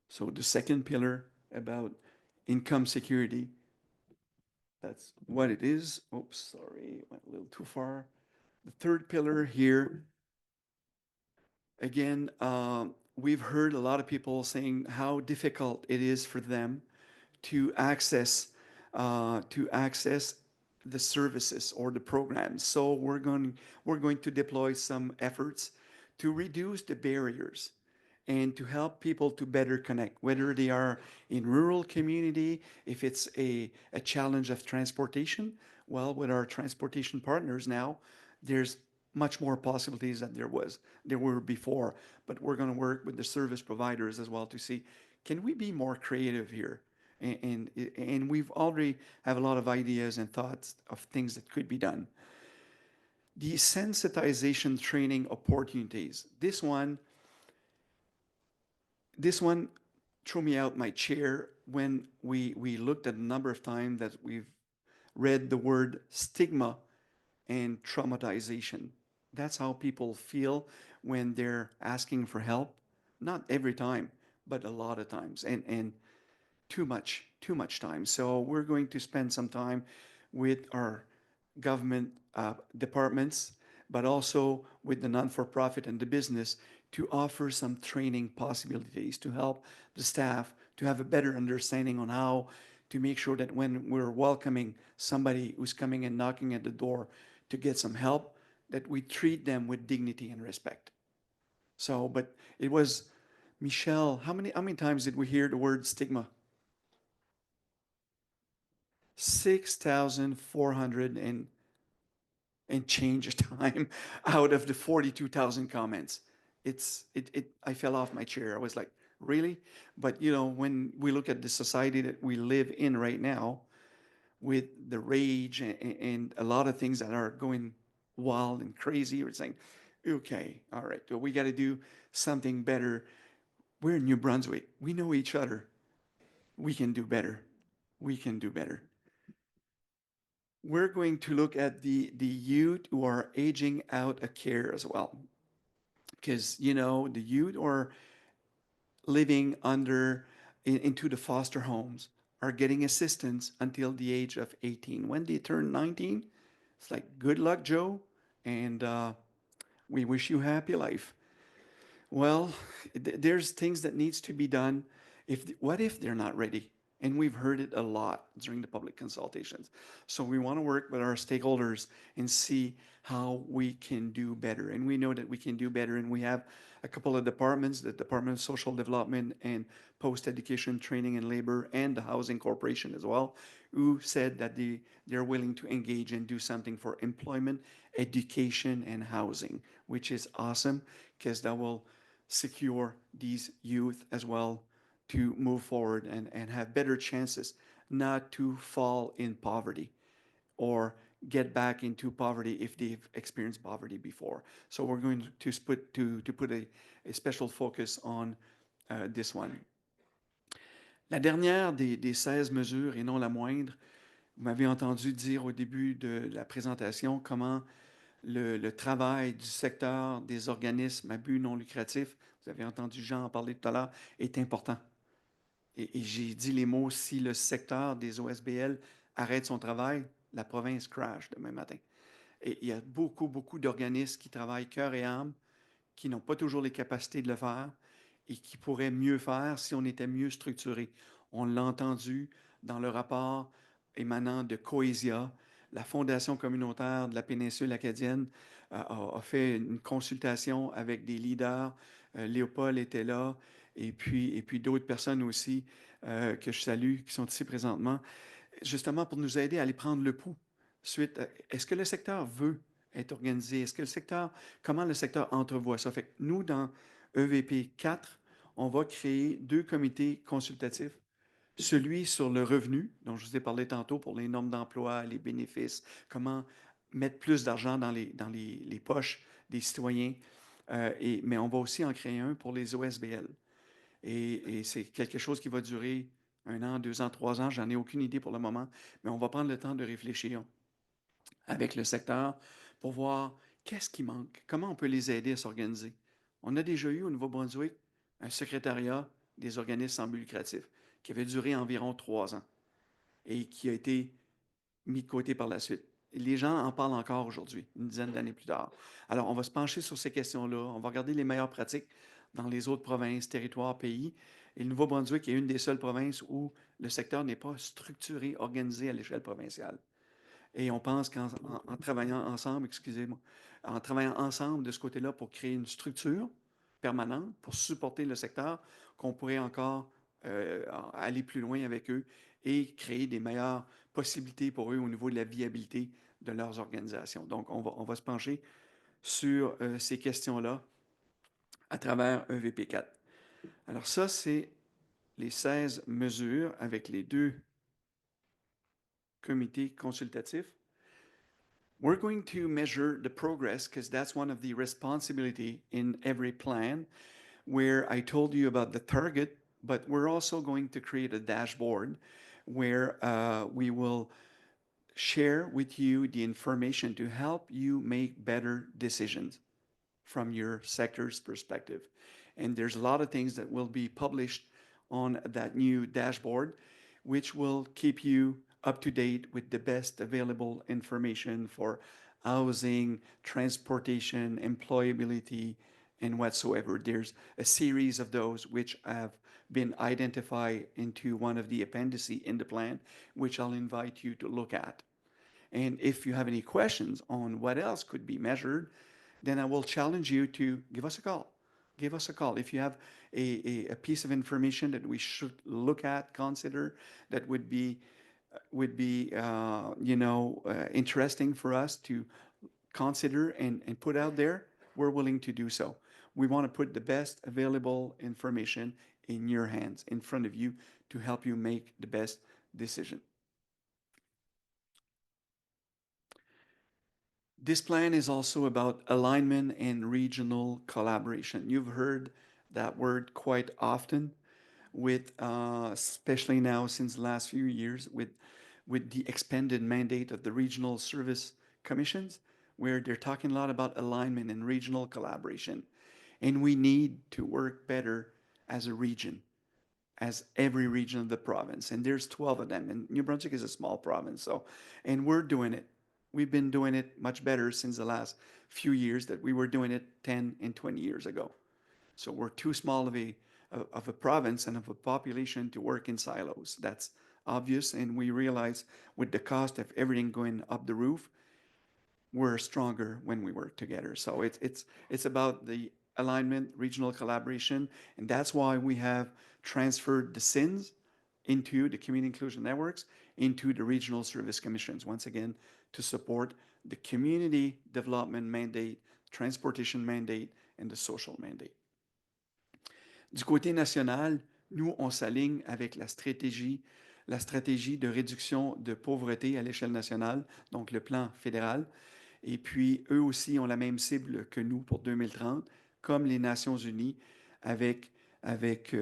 So the second pillar about income security, that's what it is. Oops, sorry, went a little too far. The third pillar here, again, we've heard a lot of people saying how difficult it is for them to access the services or the programs. So we're going to deploy some efforts to reduce the barriers and to help people to better connect, whether they are in rural community, if it's a challenge of transportation. Well, with our transportation partners now, there's much more possibilities than there were before. But we're going to work with the service providers as well to see, can we be more creative here? And we've already have a lot of ideas and thoughts of things that could be done. The sensitization training opportunities. This one threw me out my chair when we looked at a number of times that we've read the word stigma and traumatization. That's how people feel when they're asking for help. Not every time, but a lot of times. And too much time. So we're going to spend some time with our government departments, but also with the non-for-profit and the business to offer some training possibilities to help the staff to have a better understanding on how to make sure that when we're welcoming somebody who's coming and knocking at the door to get some help, that we treat them with dignity and respect. So, but it was, Michelle, how many times did we hear the word stigma? 6,400 and change time out of the 42,000 comments. I fell off my chair. I was like, really? But when we look at the society that we live in right now, with the rage and a lot of things that are going wild and crazy, we're saying, okay, all right, well, we got to do something better. We're in New Brunswick. We know each other. We can do better. We can do better. We're going to look at the youth who are aging out of care as well. Because, the youth are living into the foster homes are getting assistance until the age of 18. When they turn 19, it's like, good luck, Joe, and we wish you a happy life. Well, there's things that needs to be done. What if they're not ready? And we've heard it a lot during the public consultations. So we want to work with our stakeholders and see how we can do better. And we know that we can do better. And we have a couple of departments, the Department of Social Development and Post-Education Training and Labor, and the Housing Corporation as well, who said that they're willing to engage and do something for employment, education, and housing, which is awesome because that will secure these youth as well to move forward and have better chances not to fall in poverty or get back into poverty if they've experienced poverty before. So we're going to put a special focus on this one. La dernière des 16 mesures, et non la moindre, vous m'avez entendu dire au début de la présentation comment le travail du secteur des organismes à but non lucratif, vous avez entendu Jean en parler tout à l'heure, est important. Et j'ai dit les mots, si le secteur des OSBL arrête son travail, la province crash demain matin. Et il y a beaucoup d'organismes qui travaillent cœur et âme, qui n'ont pas toujours les capacités de le faire et qui pourraient mieux faire si on était mieux structuré. On l'a entendu dans le rapport émanant de Coesia. La Fondation communautaire de la péninsule acadienne a fait une consultation avec des leaders. Léopold était là, et puis d'autres personnes aussi que je salue, qui sont ici présentement, justement pour nous aider à aller prendre le pouls. Est-ce que le secteur veut être organisé? Comment le secteur entrevoit ça? Fait que nous, dans EVP 4, on va créer 2 comités consultatifs. Celui sur le revenu, dont je vous ai parlé tantôt pour les normes d'emploi, les bénéfices, comment mettre plus d'argent dans les poches des citoyens. Mais on va aussi en créer un pour les OSBL. Et c'est quelque chose qui va durer 1 an, 2 ans, 3 ans. J'en ai aucune idée pour le moment, mais on va prendre le temps de réfléchir avec le secteur pour voir qu'est-ce qui manque, comment on peut les aider à s'organiser. On a déjà eu au Nouveau-Brunswick un secrétariat des organismes sans but lucratif qui avait duré environ 3 ans et qui a été mis de côté par la suite. Et les gens en parlent encore aujourd'hui, une dizaine d'années plus tard. Alors, on va se pencher sur ces questions-là. On va regarder les meilleures pratiques dans les autres provinces, territoires, pays. Et le Nouveau-Brunswick est une des seules provinces où le secteur n'est pas structuré, organisé à l'échelle provinciale. Et on pense qu'en travaillant ensemble, excusez-moi, en travaillant ensemble de ce côté-là pour créer une structure permanente pour supporter le secteur, qu'on pourrait encore aller plus loin avec eux et créer des meilleures possibilités pour eux au niveau de la viabilité de leurs organisations. Donc, on va se pencher sur ces questions-là à travers EVP4. Alors ça, c'est les 16 mesures avec les 2 comités consultatifs. We're going to measure the progress because that's one of the responsibility in every plan where I told you about the target, but we're also going to create a dashboard where we will share with you the information to help you make better decisions from your sector's perspective. And there's a lot of things that will be published on that new dashboard, which will keep you up to date with the best available information for housing, transportation, employability, and whatsoever. There's a series of those which have been identified into one of the appendices in the plan, which I'll invite you to look at. And if you have any questions on what else could be measured, then I will challenge you to give us a call. Give us a call. If you have a piece of information that we should look at, consider, that would be interesting for us to consider and put out there, we're willing to do so. We want to put the best available information in your hands, in front of you, to help you make the best decision. This plan is also about alignment and regional collaboration. You've heard that word quite often, with especially now since the last few years, with the expanded mandate of the regional service commissions, where they're talking a lot about alignment and regional collaboration. And we need to work better as a region, as every region of the province. And there's 12 of them. And New Brunswick is a small province. And we're doing it. We've been doing it much better since the last few years that we were doing it 10 and 20 years ago. So we're too small of a province and of a population to work in silos. That's obvious. And we realize with the cost of everything going up the roof, we're stronger when we work together. So it's about the alignment, regional collaboration, and that's why we have transferred the SINs into the community inclusion networks, into the regional service commissions, once again, to support the community development mandate, transportation mandate, and the social mandate. Du côté national, nous, on s'aligne avec la stratégie de réduction de pauvreté à l'échelle nationale, donc le plan fédéral. Et puis, eux aussi ont la même cible que nous pour 2030, comme les Nations Unies avec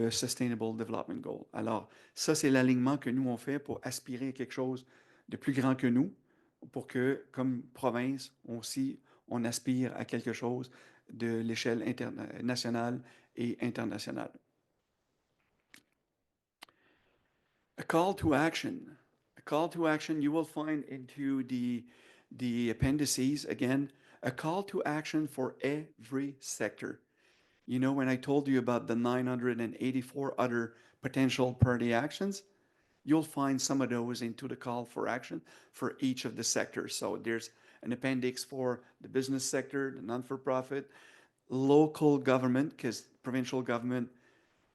Sustainable Development Goal. Alors, ça, c'est l'alignement que nous, on fait pour aspirer à quelque chose de plus grand que nous, pour que, comme province, on aspire à quelque chose de l'échelle nationale et internationale. A call to action. A call to action you will find into the appendices, again, a call to action for every sector. You know, when I told you about the 984 other potential priority actions, you'll find some of those into the call for action for each of the sectors. So there's an appendix for the business sector, the non-for-profit, local government, because provincial government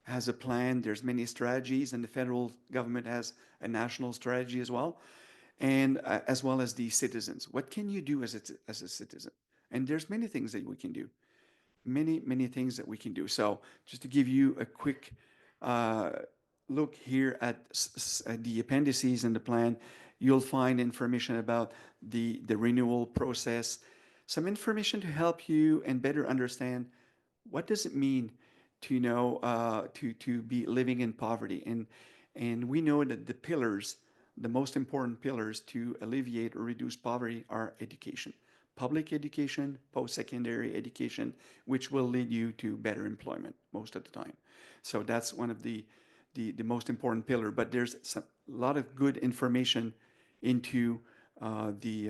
has a plan, there's many strategies, and the federal government has a national strategy as well, and as well as the citizens. What can you do as a citizen? And there's many things that we can do. Many things that we can do. So just to give you a quick look here at the appendices in the plan, you'll find information about the renewal process, some information to help you and better understand what does it mean to to be living in poverty. And we know that the most important pillars to alleviate or reduce poverty are education. Public education, post-secondary education, which will lead you to better employment most of the time. So that's one of the most important pillar. But there's a lot of good information into the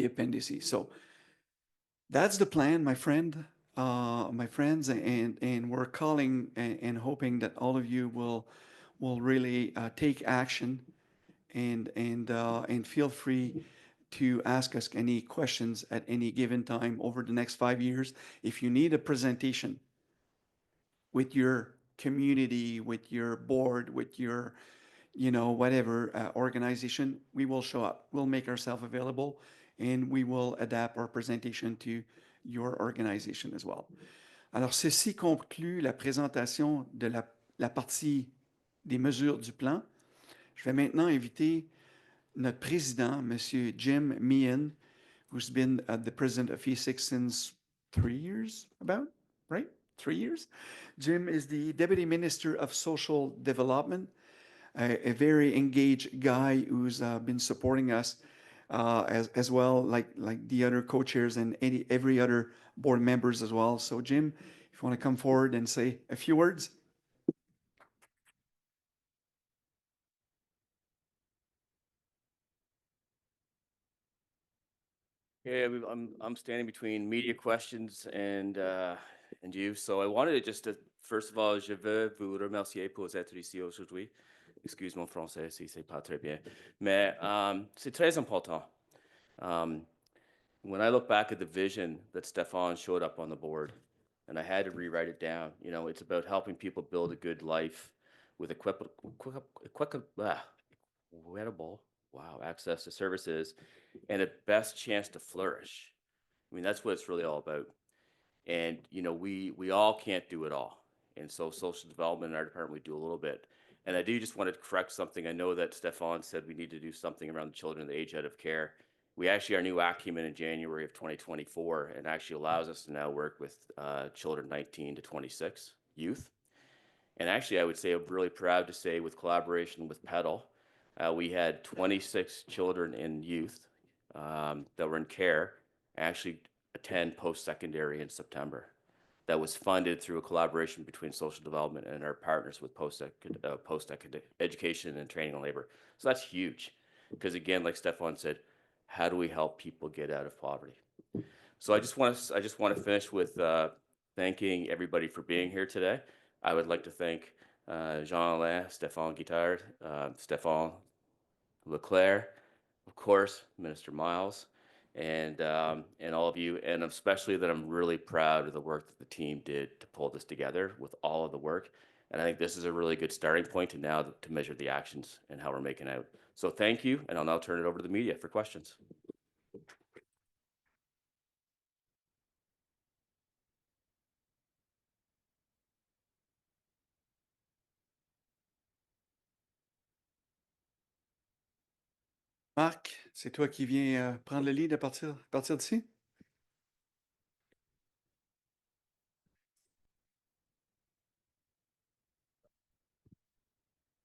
appendices. So that's the plan, my friends, and we're calling and hoping that all of you will really take action and feel free to ask us any questions at any given time over the next 5 years. If you need a presentation with your community, with your board, with your, whatever organization, we will show up. We'll make ourselves available and we will adapt our presentation to your organization as well. Alors, ceci conclut la présentation de la partie des mesures du plan. Je vais maintenant inviter notre président, M. Jim Meehan, who's been the president of E6 since 3 years, about, right? 3 years. Jim is the Deputy Minister of Social Development, a very engaged guy who's been supporting us as well, like the other co-chairs and every other board members as well. So Jim, if you want to come forward and say a few words. Yeah, I'm standing between media questions and you. So I wanted to first of all, je veux vous remercier pour être ici aujourd'hui. Excuse mon français si c'est pas très bien, mais c'est très important. When I look back at the vision that Stefan showed up on the board, and I had to rewrite it down, it's about helping people build a good life with equitable, access to services and a best chance to flourish. I mean, that's what it's really all about. And, we all can't do it all. And so social development in our department, we do a little bit. And I do just want to correct something. I know that Stefan said we need to do something around the children the age out of care. We actually, our new act came in January of 2024 and actually allows us to now work with children 19 to 26, youth. And actually, I would say I'm really proud to say with collaboration with PEDAL, we had 26 children and youth that were in care actually attend post-secondary in September. That was funded through a collaboration between social development and our partners with post-secondary education and training and labor. So that's huge because again, like Stefan said, how do we help people get out of poverty? So I just want to finish with thanking everybody for being here today. I would like to thank Jean-Alain, Stefan Guitard, Stefan Leclerc, of course, Minister Miles, and all of you, and especially that I'm really proud of the work that the team did to pull this together with all of the work. And I think this is a really good starting point to now to measure the actions and how we're making out. So thank you, and I'll now turn it over to the media for questions. Marc, c'est toi qui viens prendre le lead à partir d'ici?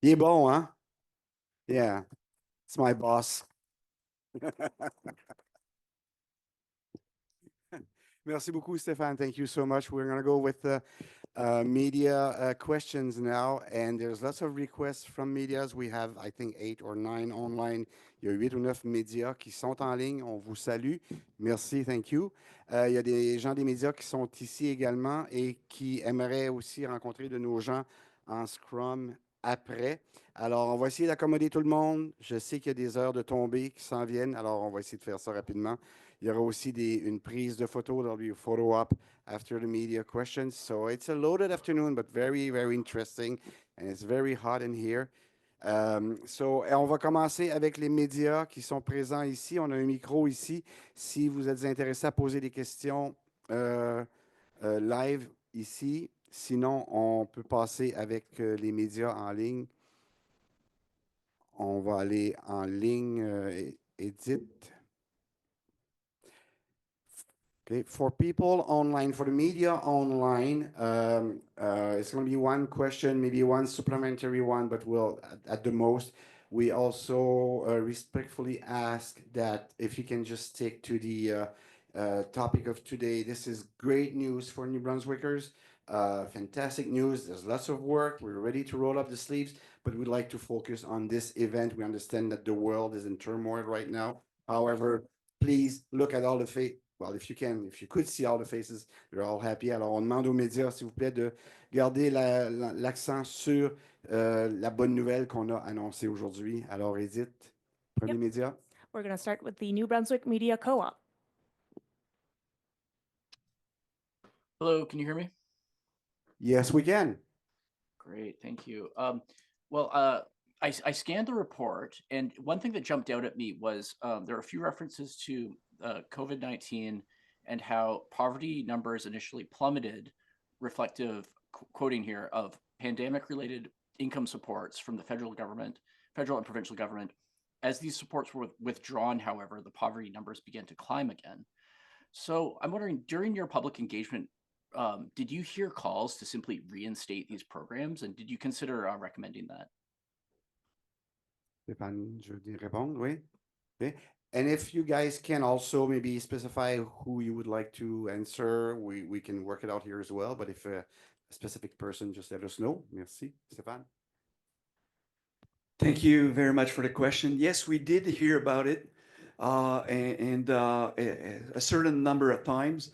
Il est bon, hein? Yeah, it's my boss. Merci beaucoup, Stéphane. Thank you so much. We're going to go with the media questions now. And there's lots of requests from medias. We have, I think, 8 or 9 online. Il y a 8 ou 9 médias qui sont en ligne. On vous salue. Merci, thank you. Il y a des gens des médias qui sont ici également et qui aimeraient aussi rencontrer de nos gens en Scrum après. Alors, on va essayer d'accommoder tout le monde. Je sais qu'il y a des heures de tombée qui s'en viennent. Alors, on va essayer de faire ça rapidement. Il y aura aussi une prise de photo. There'll be a photo op after the media questions. So it's a loaded afternoon, but very, very interesting. And it's very hot in here. On va commencer avec les médias qui sont présents ici. On a un micro ici. Si vous êtes intéressés à poser des questions live ici, sinon on peut passer avec les médias en ligne. On va aller en ligne, Edith. Okay, for people online, for the media online, it's going to be one question, maybe one supplementary one, but we'll, at the most, we also respectfully ask that if you can just stick to the topic of today. This is great news for New Brunswickers, fantastic news. There's lots of work. We're ready to roll up the sleeves, but we'd like to focus on this event. We understand that the world is in turmoil right now. However, please look at all the well, if you could see all the faces, they're all happy. Alors, on demande aux médias, s'il vous plaît, de garder l'accent sur la bonne nouvelle qu'on a annoncée aujourd'hui. Alors, Edith, premier média. We're going to start with the New Brunswick Media Co-op. Hello, can you hear me? Yes, we can. Great, thank you. I scanned the report, and one thing that jumped out at me was there are a few references to COVID-19 and how poverty numbers initially plummeted, reflective, quoting here, of pandemic-related income supports from the federal and provincial government. As these supports were withdrawn, however, the poverty numbers began to climb again. So I'm wondering, during your public engagement, did you hear calls to simply reinstate these programs, and did you consider recommending that? Stéphane, je veux répondre, oui. Okay. And if you guys can also maybe specify who you would like to answer, we can work it out here as well. But if a specific person, just let us know. Merci, Stéphane. Thank you very much for the question. Yes, we did hear about it and a certain number of times,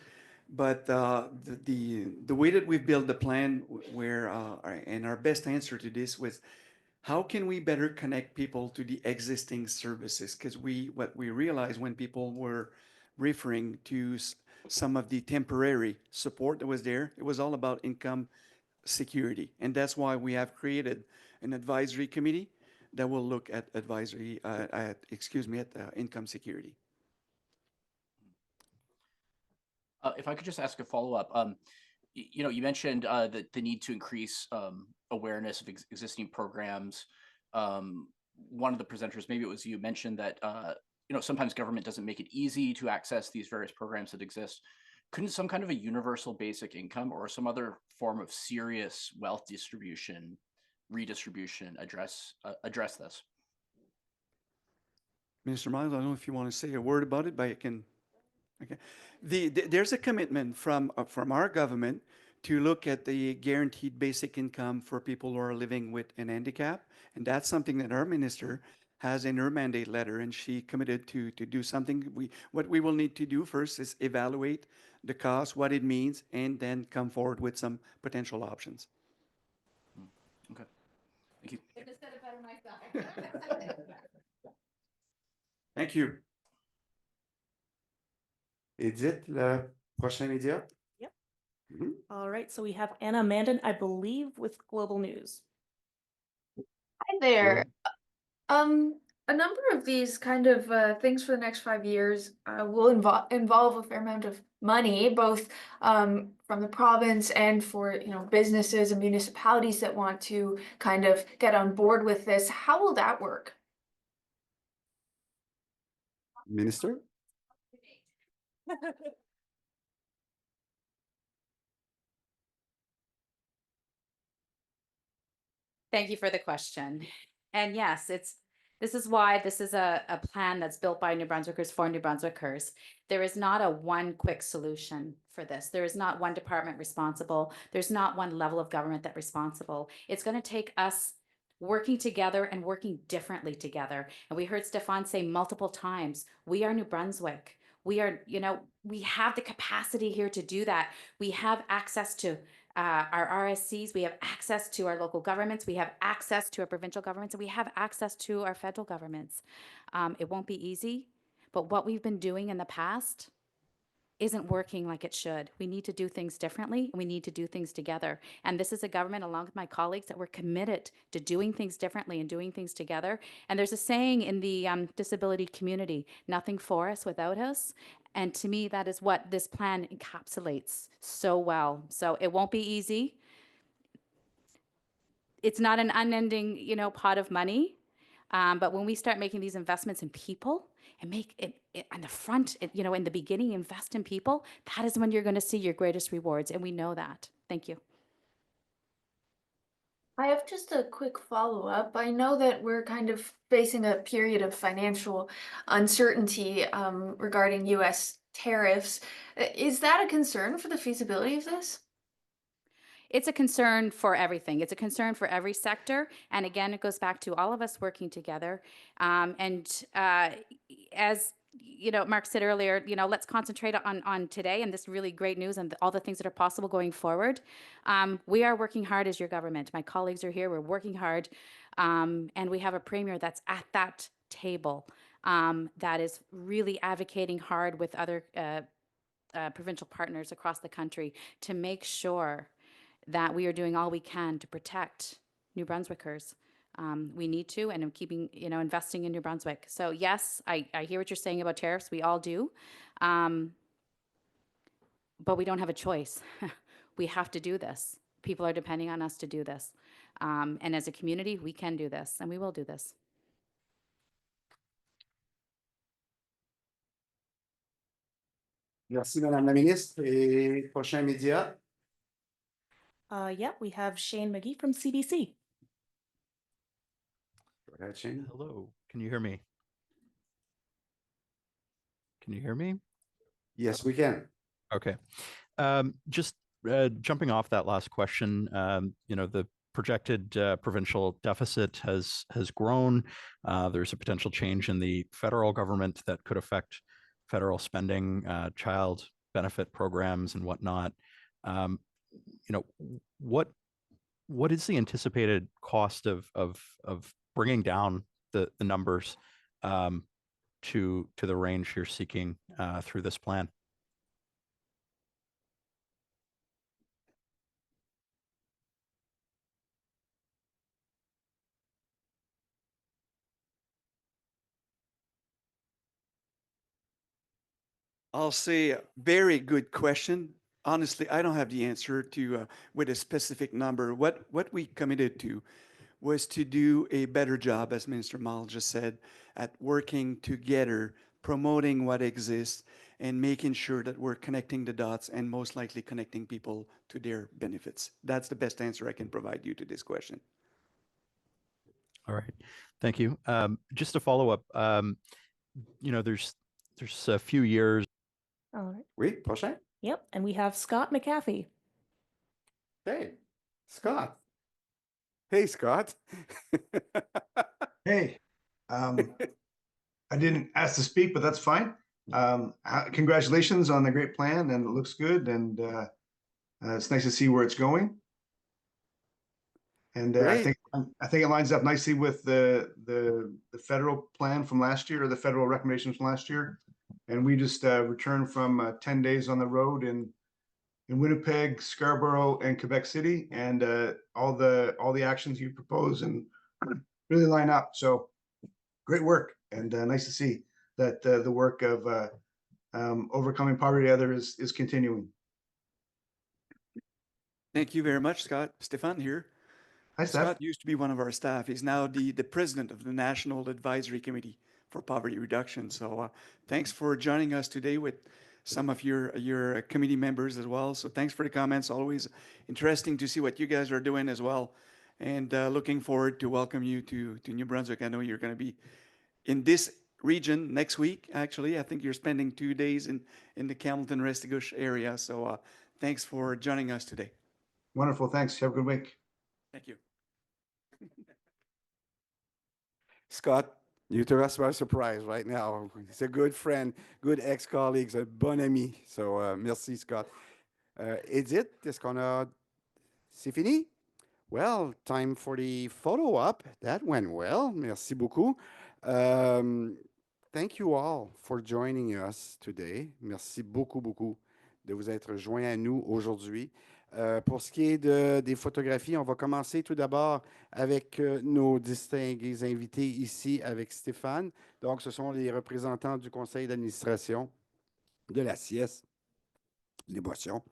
but the way that we've built the plan, and our best answer to this was, how can we better connect people to the existing services? Because what we realized when people were referring to some of the temporary support that was there, it was all about income security, and that's why we have created an advisory committee that will look at income security. If I could just ask a follow-up, you mentioned the need to increase awareness of existing programs. One of the presenters, maybe it was you, mentioned that sometimes government doesn't make it easy to access these various programs that exist. Couldn't some kind of a universal basic income or some other form of serious wealth redistribution address this? Minister Miles, I don't know if you want to say a word about it, but I can. Okay. There's a commitment from our government to look at the guaranteed basic income for people who are living with an handicap, and that's something that our minister has in her mandate letter, and she committed to do something. What we will need to do first is evaluate the cost, what it means, and then come forward with some potential options. Okay, thank you. Thank you. Edith, le prochain média. Yep. All right, so we have Anna Mandan, I believe, with Global News. Hi there. A number of these kind of things for the next 5 years will involve a fair amount of money, both from the province and for businesses and municipalities that want to kind of get on board with this. How will that work? Minister? Thank you for the question. And yes, this is why this is a plan that's built by New Brunswickers for New Brunswickers. There is not a one quick solution for this. There is not one department responsible. There's not one level of government that's responsible. It's going to take us working together and working differently together. And we heard Stefan say multiple times, we are New Brunswick. We are, we have the capacity here to do that. We have access to our RSCs, we have access to our local governments, we have access to our provincial governments, and we have access to our federal governments. It won't be easy, but what we've been doing in the past isn't working like it should. We need to do things differently, and we need to do things together. And this is a government, along with my colleagues, that we're committed to doing things differently and doing things together. And there's a saying in the disability community, nothing for us without us. And to me, that is what this plan encapsulates so well. So it won't be easy. It's not an unending, pot of money. But when we start making these investments in people and make it on the front, in the beginning, invest in people, that is when you're going to see your greatest rewards. And we know that. Thank you. I have just a quick follow-up. I know that we're kind of facing a period of financial uncertainty regarding U.S. tariffs. Is that a concern for the feasibility of this? It's a concern for everything. It's a concern for every sector. And again, it goes back to all of us working together. As Mark said earlier, let's concentrate on today and this really great news and all the things that are possible going forward. We are working hard as your government. My colleagues are here. We're working hard. And we have a premier that's at that table that is really advocating hard with other provincial partners across the country to make sure that we are doing all we can to protect New Brunswickers. We need to, and I'm keeping, investing in New Brunswick. So yes, I hear what you're saying about tariffs. We all do. But we don't have a choice. We have to do this. People are depending on us to do this. And as a community, we can do this, and we will do this. Merci, Madame la Ministre. Et prochain média. Yeah, we have Shane McGee from CBC. Go ahead, Shane. Hello, can you hear me? Can you hear me? Yes, we can. Okay. Just jumping off that last question, the projected provincial deficit has grown. There's a potential change in the federal government that could affect federal spending, child benefit programs and whatnot. What is the anticipated cost of bringing down the numbers to the range you're seeking through this plan? I'll say very good question. Honestly, I don't have the answer to with a specific number. What we committed to was to do a better job, as Minister Mal just said, at working together, promoting what exists, and making sure that we're connecting the dots and most likely connecting people to their benefits. That's the best answer I can provide you to this question. All right, thank you. Just to follow up, there's a few years. All right. Oui, prochain. Yep, and we have Scott McAfee. Hey, Scott. Hey, Scott. Hey, I didn't ask to speak, but that's fine. Congratulations on the great plan, and it looks good, and it's nice to see where it's going. And I think it lines up nicely with the federal plan from last year, or the federal recommendations from last year. And we just returned from 10 days on the road in Winnipeg, Scarborough, and Quebec City, and all the actions you propose and really line up. So great work, and nice to see that the work of overcoming poverty together is continuing. Thank you very much, Scott. Stefan here. Hi, Steph. Scott used to be one of our staff. He's now the president of the National Advisory Committee for Poverty Reduction. So thanks for joining us today with some of your committee members as well. So thanks for the comments. Always interesting to see what you guys are doing as well. And looking forward to welcome you to New Brunswick. I know you're going to be in this region next week, actually. I think you're spending 2 days in the Campbellton Restigouche area. So thanks for joining us today. Wonderful. Thanks. Have a good week. Thank you. Scott, you took us by surprise right now. He's a good friend, good ex-colleague, un bon ami. So, merci, Scott. Edith, est-ce qu'on a... C'est fini? Well, time for the photo op. That went well. Merci beaucoup. Thank you all for joining us today. Merci beaucoup, beaucoup de vous être joints à nous aujourd'hui. Pour ce qui est des photographies, on va commencer tout d'abord avec nos distingués invités ici avec Stéphane. Donc, ce sont les représentants du conseil d'administration de la CIES, les boissons.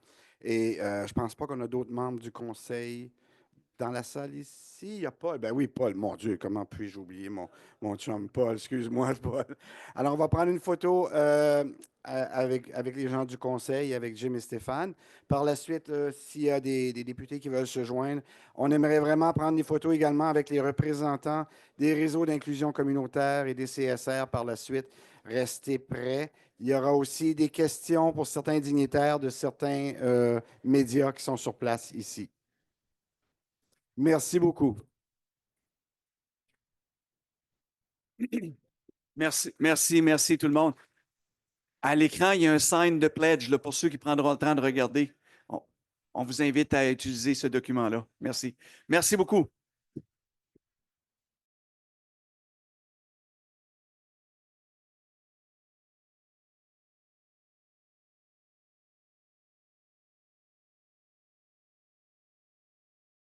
Et je ne pense pas qu'on a d'autres membres du conseil dans la salle ici. Il y a Paul. Ben oui, Paul. Mon Dieu, comment puis-je oublier mon chum Paul? Excuse-moi, Paul. Alors, on va prendre une photo avec les gens du conseil, avec Jim et Stéphane. Par la suite, s'il y a des députés qui veulent se joindre, on aimerait vraiment prendre des photos également avec les représentants des réseaux d'inclusion communautaire et des CSR par la suite. Restez prêts. Il y aura aussi des questions pour certains dignitaires de certains médias qui sont sur place ici. Merci beaucoup. Merci tout le monde. À l'écran, il y a un sign de pledge là, pour ceux qui prendront le temps de regarder. On vous invite à utiliser ce document-là. Merci. Merci beaucoup.